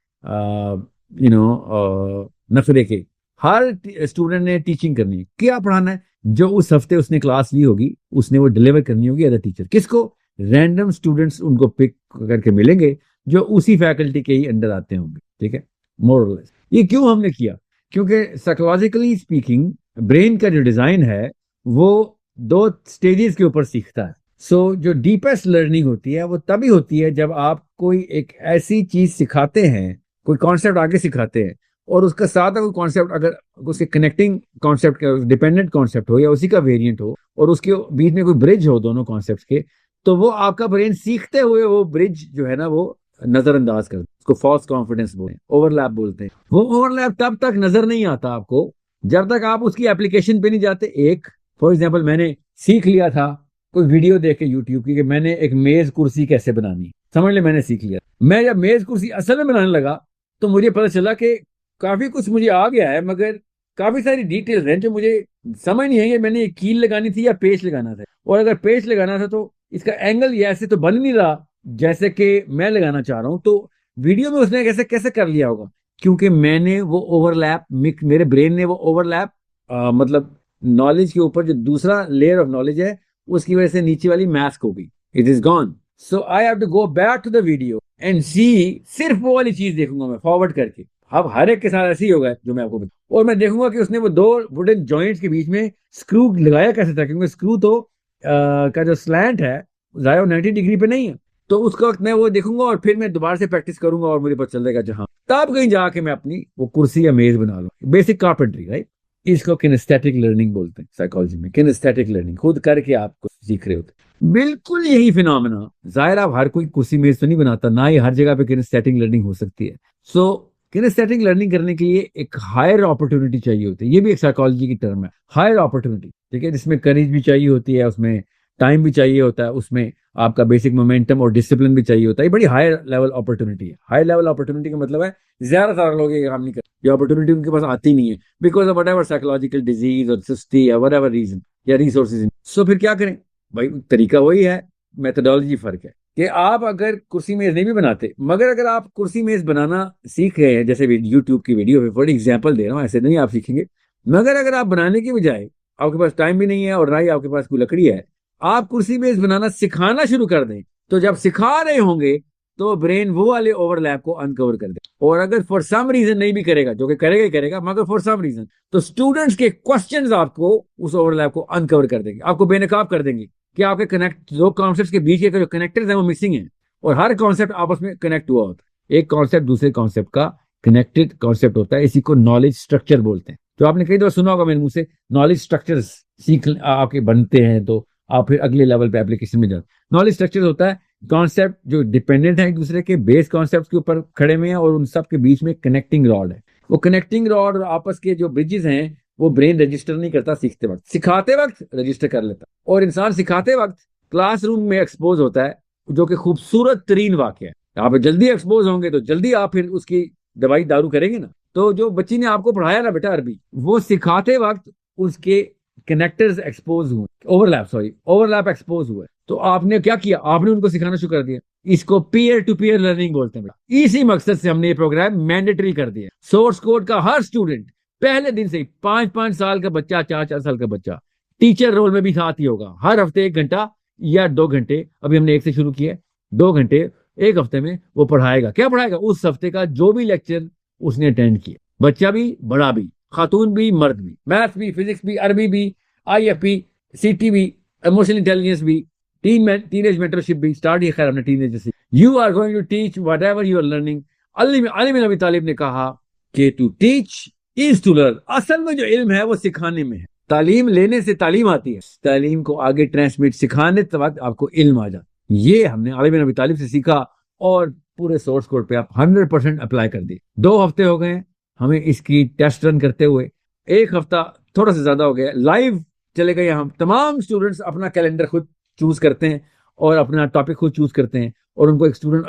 S1: नखरे के। हर स्टूडेंट ने टीचिंग करनी है। क्या पढ़ाना है? जो उस हफ्ते उसने क्लास ली होगी उसने वो डिलीवर करनी होगी एज अ टीचर। किसको? रैंडम स्टूडेंट्स उनको पिक करके मिलेंगे जो उसी फैकल्टी के ही अंडर आते होंगे, ठीक है, मोर और लेस। ये क्यों हमने किया? क्योंकि साइकोलॉजिकली स्पीकिंग ब्रेन का जो डिजाइन है वो 2 स्टेजेस के ऊपर सीखता है। सो जो डीपेस्ट लर्निंग होती है वो तभी होती है जब आप कोई एक ऐसी चीज सिखाते हैं, कोई कॉन्सेप्ट आगे सिखाते हैं, और उसका साथ कोई कॉन्सेप्ट अगर उसके कनेक्टिंग कॉन्सेप्ट, डिपेंडेंट कॉन्सेप्ट हो या उसी का वेरिएंट हो, और उसके बीच में कोई ब्रिज हो दोनों कॉन्सेप्ट के, तो वो आपका ब्रेन सीखते हुए वो ब्रिज जो है ना वो नजरअंदाज करता है। उसको फॉल्स कॉन्फिडेंस बोलते हैं, ओवरलैप बोलते हैं। वो ओवरलैप तब तक नजर नहीं आता आपको जब तक आप उसकी एप्लीकेशन पे नहीं जाते। एक फॉर एग्जाम्पल, मैंने सीख लिया था कोई वीडियो देख के यूट्यूब की कि मैंने एक मेज कुर्सी कैसे बनानी, समझ ले, मैंने सीख लिया। मैं जब मेज कुर्सी असल में बनाने लगा तो मुझे पता चला कि काफी कुछ मुझे आ गया है, मगर काफी सारी डिटेल्स हैं जो मुझे समझ नहीं है कि मैंने कील लगानी थी या पेच लगाना था, और अगर पेच लगाना था तो इसका एंगल ये ऐसे तो बन नहीं रहा जैसे कि मैं लगाना चाह रहा हूं। तो वीडियो में उसने कैसे कैसे कर लिया होगा? क्योंकि मैंने वो ओवरलैप, मेरे ब्रेन ने वो ओवरलैप, मतलब नॉलेज के ऊपर जो दूसरा लेयर ऑफ नॉलेज है उसकी वजह से नीचे वाली मास्क हो गई, it is gone. So I have to go back to the video and see, सिर्फ वो वाली चीज देखूंगा मैं फॉरवर्ड करके। अब हर एक के साथ ऐसे ही होगा जो मैं आपको बता, और मैं देखूंगा कि उसने वो 2 वुडन जॉइंट्स के बीच में स्क्रू लगाया कैसे था, क्योंकि स्क्रू तो का जो स्लैंट है ज्यादा 90 डिग्री पे नहीं है। तो उसका वक्त मैं वो देखूंगा और फिर मैं दोबारा से प्रैक्टिस करूंगा और मुझे पता चल जाएगा जहां, तब कहीं जाके मैं अपनी वो कुर्सी या मेज बना लूँ। Basic carpentry, right? इसको किनेस्थेटिक लर्निंग बोलते हैं साइकोलॉजी में। किनेस्थेटिक लर्निंग, खुद करके आपको सीख रहे होते। बिल्कुल यही फिनोमेना, जाहिर आप हर कोई कुर्सी मेज तो नहीं बनाता, ना ही हर जगह पे किनेस्थेटिक लर्निंग हो सकती है। सो किनेस्थेटिक लर्निंग करने के लिए एक हायर अपॉर्चुनिटी चाहिए होती है। ये भी एक साइकोलॉजी की टर्म है, हायर अपॉर्चुनिटी, ठीक है, जिसमें करेज भी चाहिए होती है, उसमें टाइम भी चाहिए होता है, उसमें आपका बेसिक मोमेंटम और डिसिप्लिन भी चाहिए होता है। ये बड़ी हायर लेवल अपॉर्चुनिटी है। हाई लेवल अपॉर्चुनिटी का मतलब है ज्यादा सारे लोग ये काम नहीं करते, ये अपॉर्चुनिटी उनके पास आती नहीं है because of whatever psychological disease और सुस्ती या व्हाटएवर रीजन या रिसोर्सेज। सो फिर क्या करें भाई? तरीका वही है, मेथोडोलॉजी फर्क है कि आप अगर कुर्सी मेज नहीं भी बनाते, मगर अगर आप कुर्सी मेज बनाना सीख रहे हैं, जैसे यूट्यूब की वीडियो पे फॉर एग्जाम्पल दे रहा हूँ, ऐसे नहीं आप सीखेंगे, मगर अगर आप बनाने की बजाय आपके पास टाइम भी नहीं है और ना ही आपके पास कोई लकड़ी है, आप कुर्सी मेज बनाना सिखाना शुरू कर दें, तो जब सिखा रहे होंगे तो ब्रेन वो वाले ओवरलैप को अनकवर कर दे। और अगर फॉर सम रीजन नहीं भी करेगा, जो कि करेगा ही करेगा, मगर फॉर सम रीजन, तो स्टूडेंट्स के क्वेश्चंस आपको उस ओवरलैप को अनकवर कर देंगे, आपको बेनकाब कर देंगे कि आपके कनेक्ट, दो कॉन्सेप्ट के बीच के जो कनेक्टर्स हैं वो मिसिंग हैं, और हर कॉन्सेप्ट आपस में कनेक्ट हुआ होता है। एक कॉन्सेप्ट दूसरे कॉन्सेप्ट का कनेक्टेड कॉन्सेप्ट होता है, इसी को नॉलेज स्ट्रक्चर बोलते हैं। तो आपने कई दफा सुना होगा मेरे मुंह से, नॉलेज स्ट्रक्चर्स सीख आपके बनते हैं तो आप फिर अगले लेवल पे एप्लीकेशन में जाते। नॉलेज स्ट्रक्चर होता है कॉन्सेप्ट जो डिपेंडेंट है एक दूसरे के, बेस कॉन्सेप्ट के ऊपर खड़े हुए हैं, और उन सब के बीच में कनेक्टिंग रॉड है। वो कनेक्टिंग रॉड और आपस के जो ब्रिजेस हैं वो ब्रेन रजिस्टर नहीं करता सीखते वक्त, सिखाते वक्त रजिस्टर कर लेता। और इंसान सिखाते वक्त क्लासरूम में एक्सपोज होता है, जो कि खूबसूरत तरीन वाक़या है। आप जल्दी एक्सपोज होंगे तो जल्दी आप फिर उसकी दवाई दारू करेंगे ना। तो जो बच्ची ने आपको पढ़ाया ना बेटा अरबी, वो सिखाते वक्त उसके कनेक्टर्स एक्सपोज हुए, ओवरलैप एक्सपोज हुए। तो आपने क्या किया, आपने उनको सिखाना शुरू कर दिया। इसको पीयर टू पीयर लर्निंग बोलते हैं बेटा। इसी मकसद से हमने ये प्रोग्राम मैंडेटरी कर दिया। सोर्स कोड का हर स्टूडेंट पहले दिन से ही 5-5 साल का बच्चा, 4-4 साल का बच्चा टीचर रोल में भी साथ ही होगा। हर हफ्ते 1 घंटा या 2 घंटे, अभी हमने 1 से शुरू किया, 2 घंटे एक हफ्ते में वो पढ़ाएगा। क्या पढ़ाएगा? उस हफ्ते का जो भी लेक्चर उसने अटेंड किया, बच्चा भी बड़ा भी, खातून भी मर्द भी, मैथ्स भी, फिजिक्स भी, अरबी भी, IFP, CT भी, इमोशनल इंटेलिजेंस भी, टीनेज मेंटरशिप भी स्टार्ट ही खैर हमने टीनेज से। You are going to teach whatever you are learning. Ali bin Abi Talib ने कहा कि to teach is to learn. असल में जो इल्म है वो सिखाने में है। तालीम लेने से तालीम आती है, तालीम को आगे ट्रांसमिट सिखाने तक आपको इल्म आ जाता। ये हमने अली बिन अबी तालिब से सीखा और पूरे सोर्स कोड पे आप 100% अप्लाई कर दिए। 2 हफ्ते हो गए हमें इसकी टेस्ट रन करते हुए, 1 हफ्ता थोड़ा सा ज्यादा हो गया। लाइव चले गए हम। तमाम स्टूडेंट्स अपना कैलेंडर खुद चूज करते हैं और अपना टॉपिक खुद चूज करते हैं और उनको एक स्टूडेंट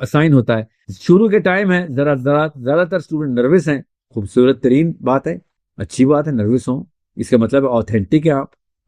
S1: असाइन होता है। शुरू के टाइम है ज्यादातर स्टूडेंट नर्वस हैं। खूबसूरत तरीन बात है, अच्छी बात है नर्वस हो, इसका मतलब ऑथेंटिक है।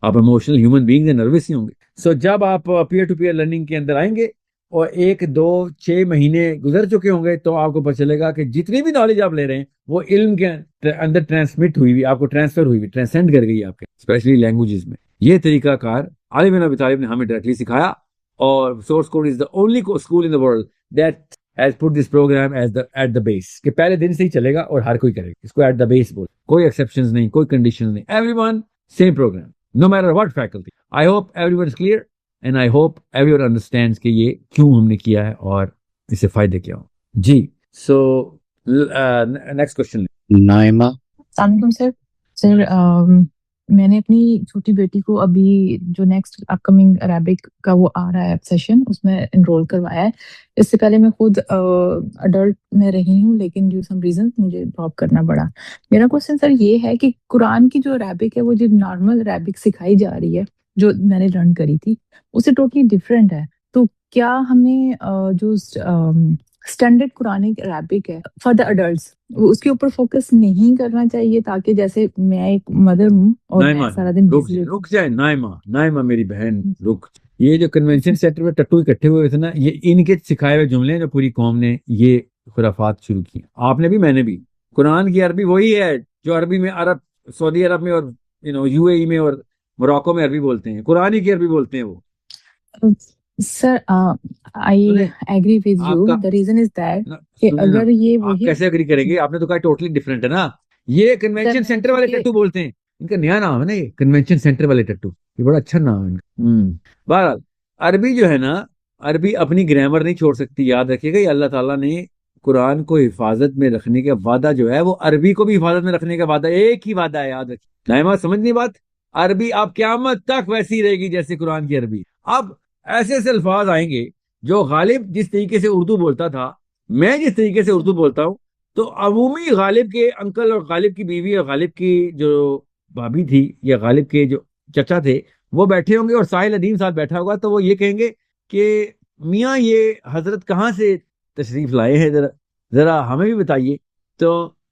S1: आप इमोशनल ह्यूमन बीइंग है, नर्वस ही होंगे। सो जब आप पीयर टू पीयर लर्निंग के अंदर आएंगे और 1, 2, 6 महीने गुजर चुके होंगे तो आपको पता चलेगा कि जितनी भी नॉलेज आप ले रहे हैं वो इल्म के अंदर ट्रांसमिट हुई हुई, आपको ट्रांसफर हुई हुई, ट्रांसेंड कर गई आपके, स्पेशली लैंग्वेजेस में। ये तरीकाकार अली बिन अबी तालिब ने हमें डायरेक्टली सिखाया। और Source code is the only school in the world that has put this program at the base, कि पहले दिन से ही चलेगा और हर कोई करेगा इसको एट द बेस बोल। कोई एक्सेप्शंस नहीं, कोई कंडीशन नहीं, everyone same program, no matter what faculty. I hope everyone is clear and I hope everyone understands कि ये क्यों हमने किया है और इससे फायदे क्या हो। जी, सो नेक्स्ट क्वेश्चन।
S4: नाइमा।
S10: अस्सलाम वालेकुम सर। मैंने अपनी छोटी बेटी को अभी जो नेक्स्ट अपकमिंग अरेबिक का वो आ रहा है सेशन, उसमें एनरोल करवाया है। इससे पहले मैं खुद अडल्ट में रही हूँ, लेकिन ड्यू सम रीजन मुझे ड्रॉप करना पड़ा। मेरा क्वेश्चन सर ये है कि कुरान की जो अरेबिक है वो जो नॉर्मल अरेबिक सिखाई जा रही है, जो मैंने लर्न करी थी, उससे टोटली डिफरेंट है। तो क्या हमें जो स्टैंडर्ड कुरानिक अरेबिक है फॉर द अडल्ट्स, उसके ऊपर फोकस नहीं करना चाहिए, ताकि जैसे मैं एक मदर हूँ और मैं सारा दिन
S1: रुक जाए नाइमा मेरी बहन रुक। ये जो कन्वेंशन सेंटर में टट्टू इकट्ठे हुए थे ना, ये इनके सिखाए हुए जुमले हैं जो पूरी कौम ने ये खुराफात शुरू की। आपने भी, मैंने भी। कुरान की अरबी वही है जो अरबी में अरब, सऊदी अरब में और UAE में और मोरक्को में अरबी बोलते हैं, कुरान की अरबी बोलते हैं वो।
S10: Sir I agree with you. The reason is that कि अगर ये
S1: आप कैसे एग्री करेंगे? आपने तो कहा टोटली डिफरेंट है ना। ये कन्वेंशन सेंटर वाले टट्टू बोलते हैं, इनका नया नाम है ना, ये कन्वेंशन सेंटर वाले टट्टू, ये बड़ा अच्छा नाम है इनका। बहरहाल अरबी जो है ना, अरबी अपनी ग्रामर नहीं छोड़ सकती। याद रखिएगा, ये अल्लाह ताला ने कुरान को हिफाजत में रखने का वादा जो है वो अरबी को भी हिफाजत में रखने का वादा, एक ही वादा है, याद रखिए। नाइमा समझनी बात, अरबी आप क़यामत तक वैसी रहेगी जैसे कुरान की अरबी। अब ऐसे ऐसे अल्फाज आएंगे जो गालिब जिस तरीके से उर्दू बोलता था, मैं जिस तरीके से उर्दू बोलता हूँ, तो अमूमी गालिब के अंकल और गालिब की बीवी और गालिब की जो भाभी थी या गालिब के जो चचा थे वो बैठे होंगे और साहिल अदीम साथ बैठा होगा, तो वो ये कहेंगे कि मियाँ ये हजरत कहाँ से तशरीफ लाए हैं, जरा हमें भी बताइए। तो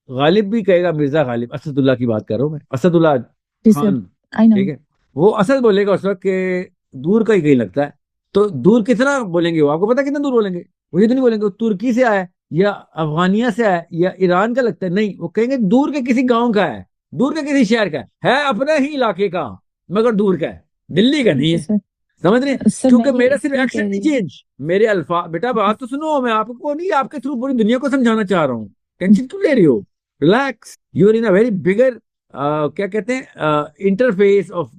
S1: गालिब भी कहेगा मिर्जा गालिब, असदुल्ला की बात कर रहा हूँ मैं, असदुल्ला खान, ठीक है। वो असद बोलेगा उस वक्त के दूर का ही कहीं लगता है। तो दूर कितना बोलेंगे वो, आपको पता कितना दूर बोलेंगे? वो ये तो नहीं बोलेंगे तुर्की से आया या अफगानिया से आया या ईरान का लगता है, नहीं, वो कहेंगे दूर के किसी गांव का है, दूर के किसी शहर का है अपने ही इलाके का, मगर दूर का है, दिल्ली का नहीं है। समझ रहे? क्योंकि मेरा सिर्फ एक्सेंट नहीं चेंज, मेरे अल्फाज। बेटा बात तो सुनो, मैं आपको नहीं, आपके थ्रू पूरी दुनिया को समझाना चाह रहा हूँ। टेंशन क्यों ले रही हो? Relax, you are in a very bigger क्या कहते हैं इंटरफेस ऑफ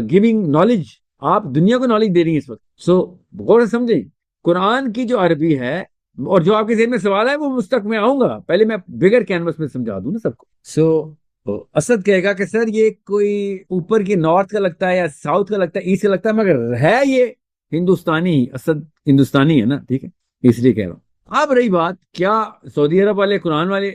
S1: गिविंग नॉलेज। आप दुनिया को नॉलेज दे रही हैं इस वक्त। सो गौर से समझें, कुरान की जो अरबी है और जो आपके ज़हन में सवाल है वो मुस्तक में आऊंगा, पहले मैं बिगर कैनवस में समझा दूं ना सबको। सो असद कहेगा कि सर ये कोई ऊपर की नॉर्थ का लगता है या साउथ का लगता है, ईस्ट का लगता है, मगर है ये हिंदुस्तानी, असद हिंदुस्तानी है ना, ठीक है, इसलिए कह रहा हूँ। अब रही बात, क्या सऊदी अरब वाले, कुरान वाले,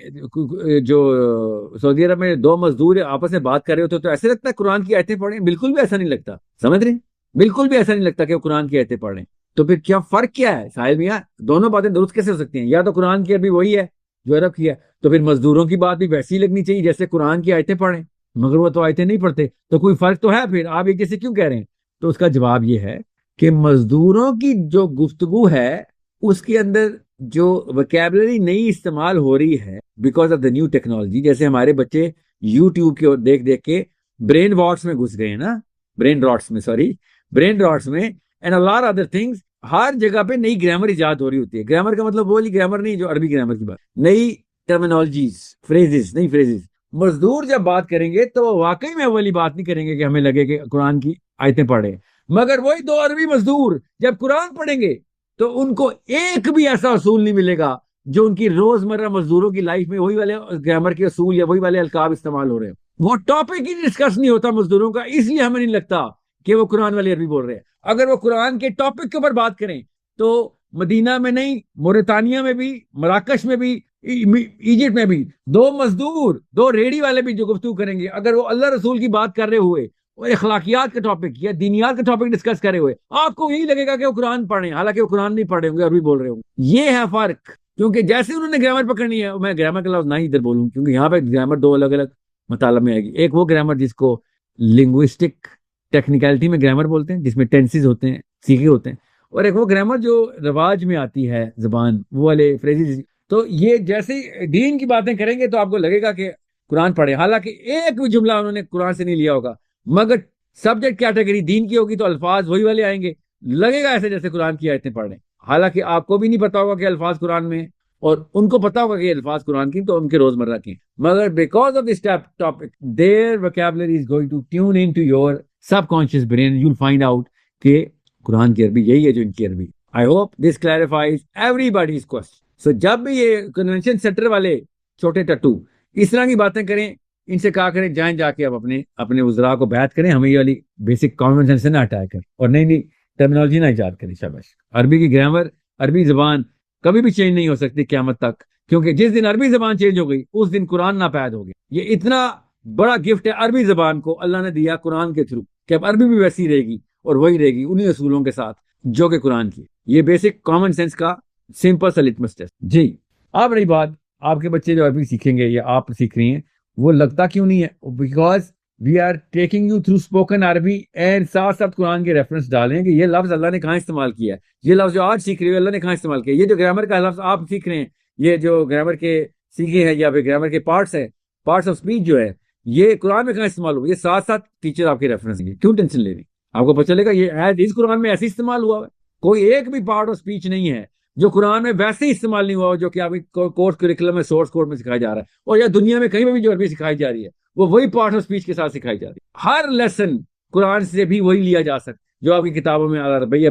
S1: जो सऊदी अरब में दो मजदूर आपस में बात कर रहे होते तो ऐसे लगता है कुरान की आयतें पढ़ें? बिल्कुल भी ऐसा नहीं लगता, समझ रहे हैं? बिल्कुल भी ऐसा नहीं लगता कि वो कुरान की आयतें पढ़ें। तो फिर क्या फर्क क्या है साहिल मियां? दोनों बातें दुरुस्त कैसे हो सकती हैं? या तो कुरान की अरबी वही है जो अरब की है, तो फिर मजदूरों की बात भी वैसी ही लगनी चाहिए जैसे कुरान की आयतें पढ़ें, मगर वो तो आयतें नहीं पढ़ते, तो कोई फर्क तो है? फिर आप एक जैसे क्यों कह रहे हैं? तो उसका जवाब ये है कि मजदूरों की जो गुफ्तगू है उसके अंदर जो वोकैबुलरी नई इस्तेमाल हो रही है because of the new technology, जैसे हमारे बच्चे यूट्यूब की ओर देख देख के ब्रेन वॉट्स में घुस गए हैं ना, ब्रेन रॉट्स में and a lot other things. हर जगह पे नई ग्रामर इजाद हो रही होती है। ग्रामर का मतलब वो वाली ग्रामर नहीं जो अरबी ग्रामर की बात, नई टर्मिनोलॉजीज, फ्रेजेस, नई फ्रेजेस। मजदूर जब बात करेंगे तो वो वाकई में वो वाली बात नहीं करेंगे कि हमें लगे कि कुरान की आयतें पढ़े, मगर वही दो अरबी मजदूर जब कुरान पढ़ेंगे तो उनको एक भी ऐसा असूल नहीं मिलेगा जो उनकी रोजमर्रा मजदूरों की लाइफ में वही वाले ग्रामर के असूल या वही वाले अलकाब इस्तेमाल हो रहे हैं। वो टॉपिक ही डिस्कस नहीं होता मजदूरों का, इसलिए हमें नहीं लगता कि वो कुरान वाली अरबी बोल रहे हैं। अगर वो कुरान के टॉपिक के ऊपर बात करें तो मदीना में नहीं, मोरितानिया में भी, मराकश में भी, इजिप्ट में भी दो मजदूर, दो रेडी वाले भी जो गुफ्तगू करेंगे, अगर वो अल्लाह रसूल की बात कर रहे हुए और अखलाकियात का टॉपिक या दीनियात का टॉपिक डिस्कस करे हुए, आपको यही लगेगा कि वो कुरान पढ़े, हालांकि वो कुरान नहीं पढ़े होंगे, अरबी बोल रहे होंगे। ये है फर्क। क्योंकि जैसे उन्होंने ग्रामर पकड़नी है, मैं ग्रामर का लफ्ज ना ही इधर बोलूं क्योंकि यहाँ पे ग्रामर दो अलग अलग मतलब में आएगी। एक वो ग्रामर जिसको लिंग्विस्टिक टेक्निकलिटी में ग्रामर बोलते हैं, जिसमें टेंसेस होते हैं, सीखे होते हैं, और एक वो ग्रामर जो रिवाज में आती है जबान, वो वाले फ्रेजेस। तो ये जैसे दीन की बातें करेंगे तो आपको लगेगा कि कुरान पढ़े, हालांकि एक भी जुमला उन्होंने कुरान से नहीं लिया होगा, मगर सब्जेक्ट कैटेगरी दीन की होगी तो अल्फाज वही वाले आएंगे, लगेगा ऐसे जैसे कुरान की आयतें पढ़ रहे हैं। हालांकि आपको भी नहीं पता होगा कि अल्फाज कुरान में, और उनको पता होगा कि अल्फाज कुरान की तो उनके रोजमर्रा की, मगर because of this topic their vocabulary is going to tune into your subconscious brain, you will find out कि कुरान की अरबी यही है जो इनकी अरबी। I hope this clarifies everybody's question. So जब भी ये कन्वेंशन सेंटर वाले छोटे टट्टू इस तरह की बातें करें, इनसे कहा करें जाएं जाके अब अपने उजरा को बैत करें, हमें ये वाली बेसिक कॉमन सेंस से ना हटाया करें और नई टर्मिनोलॉजी ना ईजाद करें। शाबाश। अरबी की ग्रामर, अरबी जबान कभी भी चेंज नहीं हो सकती क़यामत तक, क्योंकि जिस दिन अरबी जबान चेंज हो गई उस दिन कुरान नापैद हो गया। ये इतना बड़ा गिफ्ट है अरबी जबान को अल्लाह ने दिया कुरान के थ्रू कि अब अरबी भी वैसी रहेगी और वही रहेगी उन्हीं असूलों के साथ जो कि कुरान की। ये बेसिक कॉमन सेंस का सिंपल सा लिटमस टेस्ट। जी, अब रही बात, आपके बच्चे जो अरबी सीखेंगे या आप सीख रही हैं, वो लगता क्यों नहीं है? Because we are taking you through spoken अरबी एंड साथ साथ कुरान के रेफरेंस डालें कि ये लफ्ज अल्लाह ने कहाँ इस्तेमाल किया है, ये लफ्ज जो आज सीख रही है अल्लाह ने कहाँ इस्तेमाल किया, ये जो ग्रामर का लफ्ज आप सीख रहे हैं, ये जो ग्रामर के सीखे हैं या फिर ग्रामर के पार्ट्स हैं, पार्ट्स ऑफ स्पीच जो है, ये कुरान में कहाँ इस्तेमाल हुआ, ये साथ साथ टीचर आपके रेफरेंस देंगे। क्यों टेंशन ले रही? आपको पता चलेगा ये एज इस कुरान में ऐसे इस्तेमाल हुआ है। कोई एक भी पार्ट ऑफ स्पीच नहीं है जो कुरान में वैसे ही इस्तेमाल नहीं हुआ जो कि आपकी कोर्स करिकुलम में, सोर्स कोड में सिखाया जा रहा है, और या दुनिया में कहीं पर भी जो अरबी सिखाई जा रही है वो वही पार्ट ऑफ स्पीच के साथ सिखाई जा रही है। हर लेसन कुरान से भी वही लिया जा सकता जो आपकी किताबों में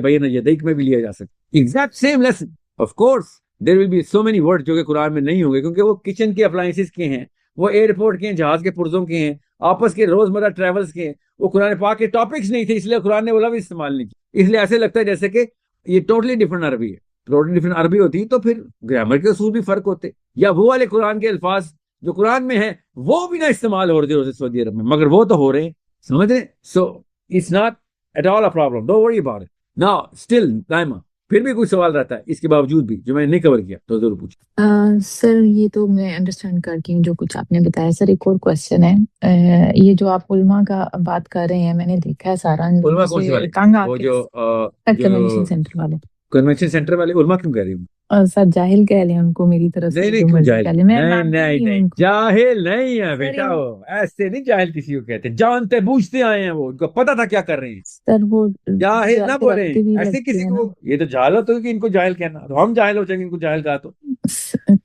S1: बैन में भी लिया जा सकता, exact same lesson. Of course there will be so many word जो कि कुरान में नहीं होंगे, क्योंकि वो किचन के अप्लायंसेस के हैं, वो एयरपोर्ट के हैं, जहाज के पुर्जों के हैं, आपस के रोजमर्रा ट्रेवल्स के हैं। वो कुरान पाक के टॉपिक्स नहीं थे, इसलिए कुरान ने बोला भी इस्तेमाल नहीं किया। इसलिए ऐसे लगता है जैसे कि ये टोटली डिफरेंट अरबी है। टोटली डिफरेंट अरबी होती तो फिर ग्रामर के असूल भी फर्क होते, या वो वाले कुरान के अल्फाज जो कुरान में है वो भी ना इस्तेमाल हो रहे थे सऊदी अरब में, मगर वो तो हो रहे हैं, समझ रहे? So it's not at all a problem, don't worry about it. Now still दाइमा फिर भी कोई सवाल रहता है इसके बावजूद भी जो मैंने नहीं कवर किया तो जरूर पूछिए।
S10: सर ये तो मैं अंडरस्टैंड करती हूँ जो कुछ आपने बताया। सर एक और क्वेश्चन है, ये जो आप उल्मा का बात कर रहे हैं, मैंने देखा है सारा
S1: उल्मा कौन से वाले?
S10: तंग
S1: वो
S10: आके
S1: जो
S10: कन्वेंशन सेंटर वाले।
S1: कन्वेंशन सेंटर वाले उल्मा क्यों कह रही हूँ?
S10: सर जाहिल कह लें उनको, मेरी तरफ से
S1: नहीं
S10: जो
S1: क्यों
S10: मर्जी
S1: जाहिल?
S10: कह लें, मैं
S1: नहीं
S10: मानती
S1: नहीं
S10: हूँ
S1: नहीं,
S10: उनको।
S1: जाहिल नहीं है
S10: सर
S1: बेटा, वो ऐसे नहीं जाहिल किसी को कहते, जानते बूझते आए हैं, वो उनको पता था क्या कर रहे हैं।
S10: सर वो
S1: जाहिल ना
S10: जाते
S1: बोले
S10: वक्त भी
S1: ऐसे
S10: लगते
S1: किसी
S10: हैं ना।
S1: को, ये तो जाहिल हो कि इनको जाहिल कहना, तो हम जाहिल हो जाएंगे इनको जाहिल कहा तो।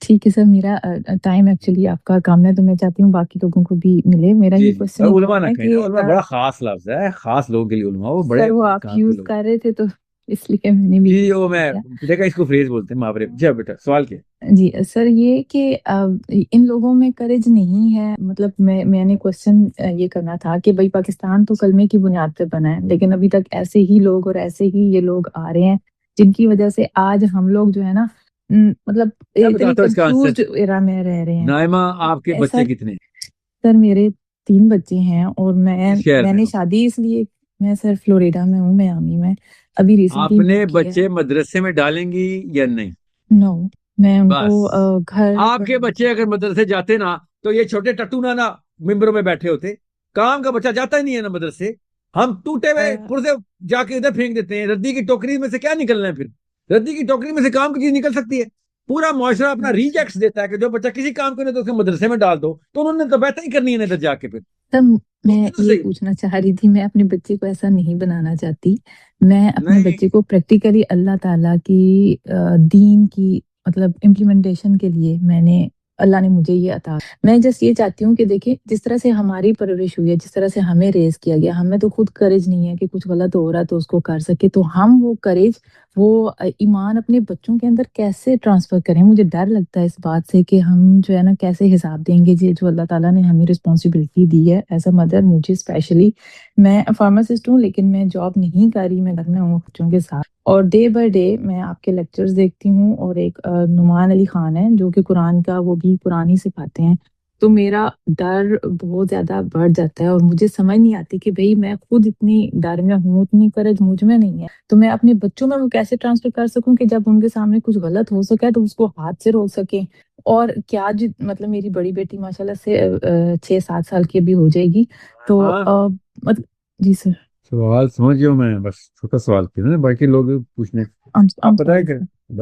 S10: ठीक है सर, मेरा टाइम एक्चुअली आपका कम है तो मैं चाहती हूँ बाकी लोगों को भी मिले। मेरा
S1: जी
S10: ये
S1: जी,
S10: क्वेश्चन
S1: उलमा ना
S10: है
S1: कहना,
S10: कि
S1: उलमा बड़ा खास लफ्ज है, खास लोगों के लिए उलमा, वो बड़े
S10: सर वो आप
S1: काम के
S10: यूज
S1: लोग।
S10: कर रहे थे तो इसलिए मैंने भी
S1: जी वो मैं
S10: किया।
S1: देखा, इसको फ्रेज बोलते हैं महावरे। जी हाँ बेटा, सवाल क्या?
S10: जी सर, ये कि इन लोगों में करेज नहीं है, मतलब मैंने क्वेश्चन ये करना था कि भाई पाकिस्तान तो कलमे की बुनियाद पे बना है, लेकिन अभी तक ऐसे ही लोग और ऐसे ही ये लोग आ रहे हैं जिनकी वजह से आज हम लोग जो है ना मतलब
S1: मैं
S10: इतनी
S1: बताता हूँ इसका
S10: कंफ्यूज
S1: आंसर।
S10: एरा में रह रहे हैं।
S1: नाइमा, आपके
S10: ऐसा
S1: बच्चे कितने?
S10: सर, मेरे 3 बच्चे हैं और
S1: किस शहर में
S10: मैंने
S1: हो?
S10: शादी इसलिए, मैं सर फ्लोरिडा में हूँ, मियामी में अभी रिसेंटली
S1: आपने
S10: मूव किया है।
S1: बच्चे मदरसे में डालेंगी या नहीं?
S10: नो, मैं उनको
S1: बस,
S10: घर
S1: आपके बच्चे अगर मदरसे जाते ना, तो ये छोटे टट्टू ना मिंबरों में बैठे होते। काम का बच्चा जाता ही नहीं है ना मदरसे। हम टूटे हुए पुर्जे जाके इधर फेंक देते हैं। रद्दी की टोकरी में से क्या निकलना है फिर? रद्दी की टोकरी में से काम की चीज निकल सकती है? पूरा मुआशरा अपना रिजेक्ट्स देता है कि जो बच्चा किसी काम को नहीं तो उसके मदरसे में डाल दो, तो उन्होंने तो बेहतर ही करनी है ना इधर जाके फिर।
S10: तब मैं
S1: तो
S10: ये
S1: सही
S10: पूछना चाह रही थी, मैं अपने बच्चे को ऐसा नहीं बनाना चाहती। मैं अपने
S1: नहीं,
S10: बच्चे को प्रैक्टिकली अल्लाह ताला की दीन की मतलब इम्प्लीमेंटेशन के लिए मैंने, अल्लाह ने मुझे ये अता, मैं जस्ट ये चाहती हूँ कि देखिए जिस तरह से हमारी परवरिश हुई है, जिस तरह से हमें रेज किया गया, हमें तो खुद करेज नहीं है कि कुछ गलत हो रहा है तो उसको कर सके, तो हम वो करेज, वो ईमान अपने बच्चों के अंदर कैसे ट्रांसफर करें। मुझे डर लगता है इस बात से कि हम जो है ना कैसे हिसाब देंगे जी जो अल्लाह ताला ने हमें रिस्पॉन्सिबिलिटी दी है एज अ मदर। मुझे स्पेशली, मैं फार्मासिस्ट हूँ लेकिन मैं जॉब नहीं कर रही, मैं घर में हूँ बच्चों के साथ, और डे बाय डे मैं आपके लेक्चर्स देखती हूँ, और एक नुमान अली खान है जो कि कुरान का, वो भी कुरान ही सिखाते हैं, तो मेरा डर बहुत ज्यादा बढ़ जाता है और मुझे समझ नहीं आती कि भाई मैं खुद इतनी डर में हूँ, उतनी करेज मुझ में नहीं है, तो मैं अपने बच्चों में वो कैसे ट्रांसफर कर सकूं कि जब उनके सामने कुछ गलत हो सके तो उसको हाथ से रोक सके। और क्या मतलब मेरी बड़ी बेटी माशाल्लाह से 6-7 साल की अभी हो जाएगी, तो
S1: हाँ,
S10: मतलब जी सर।
S1: सवाल समझियो, मैं बस छोटा सवाल किया ना, बाकी लोग पूछने। आप पता है
S10: सॉरी
S1: कि
S10: सर।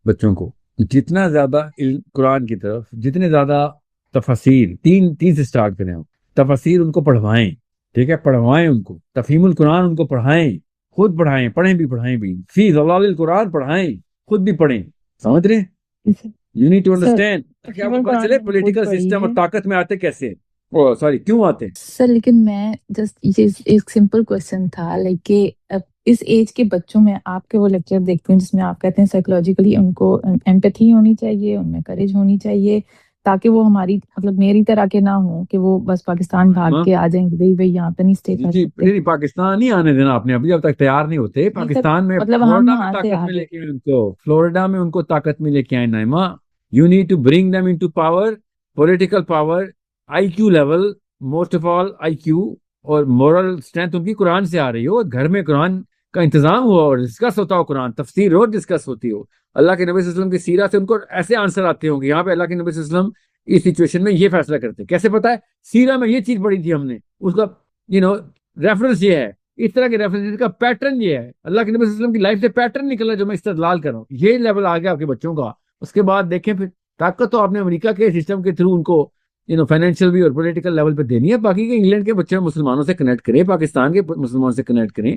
S1: बच्चों को जितना ज्यादा कुरान की तरफ, जितने ज्यादा तफसीर, तीन तीन से स्टार्ट करें आप, तफसीर उनको पढ़वाएं। ठीक है, पढ़वाएं उनको, तफहीमुल कुरान उनको पढ़ाएं, खुद पढ़ाएं, पढ़ाएं भी फी ज़लालिल कुरान पढ़ाएं, खुद भी पढ़ें। समझ रहे हैं?
S10: जी sir.
S1: You need to
S10: sir
S1: understand, ताकि आपको
S10: फीमेल
S1: पता
S10: कुरान
S1: चले
S10: मैंने खुद
S1: पॉलिटिकल
S10: पढ़ी
S1: सिस्टम और
S10: है
S1: ताकत में आते कैसे हैं। ओ सॉरी, क्यों आते हैं।
S10: सर, लेकिन मैं जस्ट ये एक सिंपल क्वेश्चन था लाइक कि अब इस एज के बच्चों में आपके वो लेक्चर देखती हूँ जिसमें आप कहते हैं साइकोलॉजिकली उनको एम्पैथी होनी चाहिए, उनमें करेज होनी चाहिए, ताकि वो हमारी मतलब मेरी तरह के ना हो कि वो बस पाकिस्तान भाग
S1: हाँ,
S10: के आ जाएंगे, भाई भाई यहाँ पे नहीं स्टे
S1: जी
S10: कर
S1: जी,
S10: सकते।
S1: नहीं पाकिस्तान नहीं आने देना आपने अभी, जब तक तैयार नहीं होते।
S10: नहीं सर,
S1: पाकिस्तान में,
S10: मतलब हम
S1: फ्लोरिडा में
S10: वहां से
S1: ताकत
S10: आ
S1: में
S10: गए।
S1: लेके आए उनको, फ्लोरिडा में उनको ताकत में लेके आए नाइमा। You need to bring them into power, political power, IQ level, most of all IQ, और मोरल स्ट्रेंथ उनकी कुरान से आ रही हो। घर में कुरान का इंतजाम हुआ और डिस्कस होता हो, कुरान तफसीर रोज डिस्कस होती हो, अल्लाह के नबी सल्लल्लाहु अलैहि वसल्लम की सीरा से उनको ऐसे आंसर आते होंगे, यहाँ पे अल्लाह के नबी सल्लल्लाहु अलैहि वसल्लम इस सिचुएशन में ये फैसला करते हैं। कैसे पता है? सीरा में ये चीज पढ़ी थी हमने, उसका यू नो रेफरेंस ये है, इस तरह के रेफरेंस का पैटर्न ये है, अल्लाह के नबी सल्लल्लाहु अलैहि वसल्लम की लाइफ से पैटर्न निकला जो मैं इस्तेदलाल कर रहा हूँ। ये लेवल आ गया आपके बच्चों का। उसके बाद देखें फिर, ताकत तो आपने अमेरिका के सिस्टम के थ्रू उनको फाइनेंशियल भी और पॉलिटिकल लेवल पे देनी है। बाकी के इंग्लैंड के बच्चे मुसलमानों से कनेक्ट करें, पाकिस्तान के मुसलमानों से कनेक्ट करें,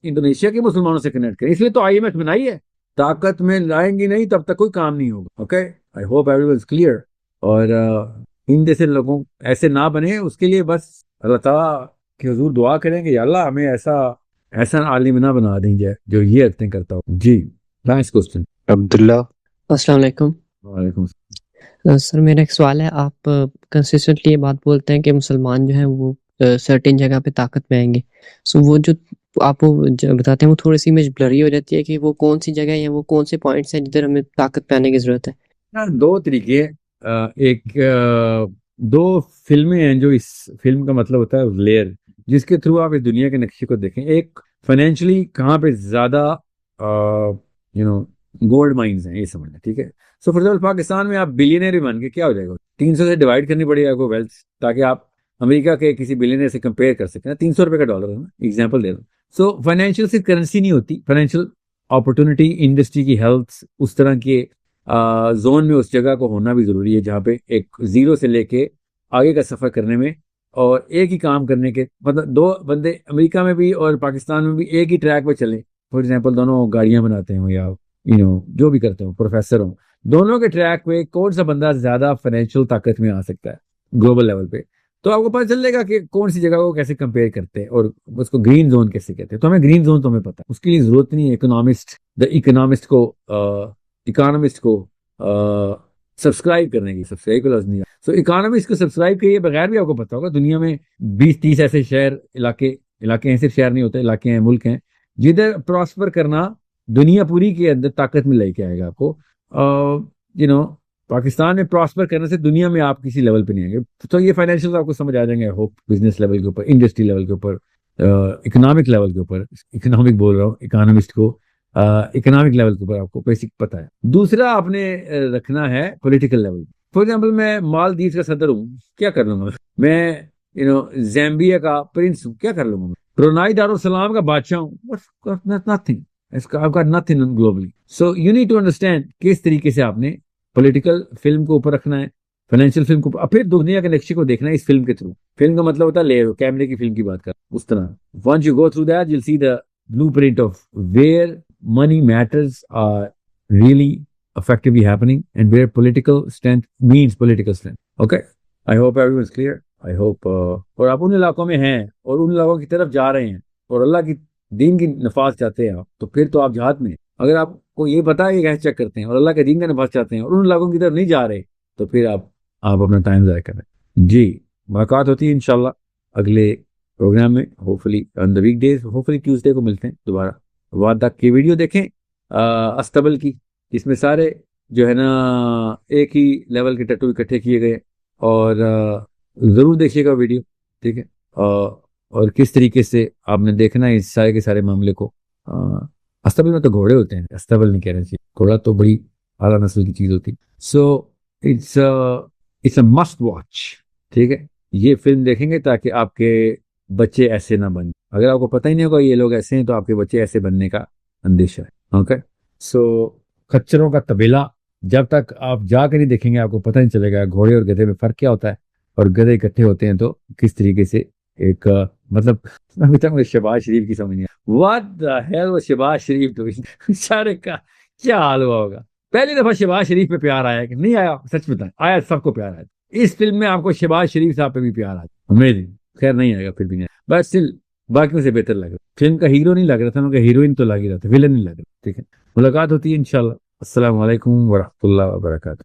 S1: इंडोनेशिया के मुसलमानों से कनेक्ट करें। इसलिए तो आईएमएफ बनाई है। ताकत में लाएंगी नहीं तब तक कोई काम नहीं होगा। Okay, I hope everyone is clear. और इन जैसे लोगों ऐसे ना बने, उसके लिए बस अल्लाह ताला के हुजूर दुआ करेंगे, या अल्लाह हमें ऐसा ऐसा आलिम ना बना दीजिए जो ये एक्टिंग करता हो। जी, नेक्स्ट क्वेश्चन।
S4: अब्दुल्ला।
S11: अस्सलाम वालेकुम।
S1: वालेकुम।
S11: सर मेरा एक सवाल है, आप कंसिस्टेंटली ये बात बोलते हैं कि मुसलमान जो हैं वो सर्टेन जगह पे ताकत में आएंगे, सो वो जो आप वो बताते हैं वो थोड़ी सी इमेज ब्लरी हो जाती है कि वो कौन सी जगह है, वो कौन से पॉइंट्स हैं जिधर हमें ताकत पे आने की जरूरत है।
S1: दो तरीके हैं। दो फिल्में हैं जो, इस फिल्म का मतलब होता है लेयर, जिसके थ्रू आप इस दुनिया के नक्शे को देखें। एक फाइनेंशियली कहाँ पे ज्यादा गोल्ड माइंस हैं, ये समझना। ठीक है, सो फॉर एग्जाम्पल पाकिस्तान में आप बिलियनर भी बन के क्या हो जाएगा, 300 से डिवाइड करनी पड़ेगी आपको वेल्थ, ताकि आप अमेरिका के किसी बिलियनर से कंपेयर कर सकें ना। 300 रुपए का डॉलर है ना, एग्जाम्पल दे रहा हूँ। सो फाइनेंशियल सिर्फ करेंसी नहीं होती, फाइनेंशियल अपॉर्चुनिटी, इंडस्ट्री की हेल्थ, उस तरह के जोन में उस जगह को होना भी जरूरी है, जहाँ पे एक जीरो से लेके आगे का सफर करने में और एक ही काम करने के, मतलब दो बंदे अमेरिका में भी और पाकिस्तान में भी एक ही ट्रैक पे चले। फॉर एग्जांपल दोनों गाड़ियां बनाते हो या जो भी करते हो, प्रोफेसर हो, दोनों के ट्रैक पे कौन सा बंदा ज्यादा फाइनेंशियल ताकत में आ सकता है ग्लोबल लेवल पे? तो आपको पता चलेगा कि कौन सी जगह को कैसे कंपेयर करते हैं और उसको ग्रीन जोन कैसे कहते हैं। तो हमें ग्रीन जोन तो हमें पता है, उसके लिए जरूरत नहीं है इकोनॉमिस्ट को सब्सक्राइब करने की। सब्सक्राइब को नहीं, सो इकोनॉमिस्ट को सब्सक्राइब किए बगैर भी आपको पता होगा दुनिया में 20-30 ऐसे शहर इलाके ऐसे शहर नहीं होते, इलाके हैं, मुल्क हैं जिधर प्रॉस्पर करना दुनिया पूरी के अंदर ताकत में लेके आएगा आपको। पाकिस्तान में प्रॉस्पर करने से दुनिया में आप किसी लेवल पे नहीं आएंगे। तो ये फाइनेंशियल आपको समझ आ जाएंगे, होप बिजनेस लेवल के ऊपर, इंडस्ट्री लेवल के ऊपर, इकोनॉमिक लेवल के ऊपर, इकोनॉमिक बोल रहा हूँ, इकोनॉमिस्ट को इकोनॉमिक लेवल के ऊपर आपको बेसिक पता है। दूसरा आपने रखना है पॉलिटिकल लेवल। फॉर एग्जाम्पल मैं मालदीव का सदर हूँ, क्या कर लूंगा मैं? ज़ैम्बिया का प्रिंस हूँ, क्या कर लूंगा? ब्रुनाई दारुसलाम का बादशाह हूँ, नथिंग, आपका nothing globally. So you need to understand किस तरीके से आपने पॉलिटिकल फिल्म को ऊपर रखना है, फाइनेंशियल फिल्म को, फिर दुनिया के नक्शे को देखना है इस फिल्म के थ्रू। फिल्म का मतलब होता है लेयर, कैमरे की फिल्म की बात कर उस तरह। Once you go through that, you'll see the blueprint of where money matters are really effectively happening and where political strength means political strength. Okay, I hope everyone's clear. I hope और आप उन इलाकों में हैं और उन इलाकों की तरफ जा रहे हैं और अल्लाह की दीन की नफाज चाहते हैं आप, तो फिर तो आप जहाद में। अगर आपको ये पता है कैसे चेक करते हैं और अल्लाह के दीन का नफाज चाहते हैं और उन इलाकों की तरफ नहीं जा रहे, तो फिर आप अपना टाइम ज़ाया कर रहे हैं। जी, मुलाकात होती है इंशाल्लाह अगले प्रोग्राम में, hopefully on the week days, hopefully Tuesday को मिलते हैं दोबारा। वादा की वीडियो देखें अस्तबल की, इसमें सारे जो है ना एक ही लेवल के टैटू इकट्ठे किए गए, और ज़रूर देखिएगा वीडियो, ठीक है। और किस तरीके से आपने देखना है इस सारे के सारे मामले को। अस्तबल में तो घोड़े होते हैं, अस्तबल नहीं कहना चाहिए, घोड़ा तो बड़ी आला नस्ल की चीज़ होती है। सो इट्स अ मस्ट वॉच, ठीक है। ये फिल्म देखेंगे ताकि आपके बच्चे ऐसे ना बने। अगर आपको पता ही नहीं होगा ये लोग ऐसे हैं, तो आपके बच्चे ऐसे बनने का अंदेशा है। ओके, सो खच्चरों का तबेला, जब तक आप जाकर नहीं देखेंगे आपको पता नहीं चलेगा घोड़े और गधे में फर्क क्या होता है, और गधे इकट्ठे होते हैं तो किस तरीके से एक मतलब अभी तक मुझे शहबाज शरीफ की समझ नहीं आई। व्हाट द हेल वो शहबाज शरीफ, तो बेचारे का क्या हाल हुआ होगा। पहली दफा शहबाज शरीफ पे प्यार आया कि नहीं आया? सच बताएं, आया, सबको प्यार आया। इस फिल्म में आपको शहबाज शरीफ साहब पे भी प्यार आया, अमेजिंग। खैर नहीं आएगा फिर भी नहीं, बट स्टिल बाकियों से बेहतर लग रहा। फिल्म का हीरो नहीं लग रहा था, उनका हीरोइन तो लग ही रहा था, विलन नहीं लग रहा। ठीक है, मुलाकात होती है इंशाल्लाह। अस्सलाम वालेकुम वरहमतुल्लाहि वबरकातुहू।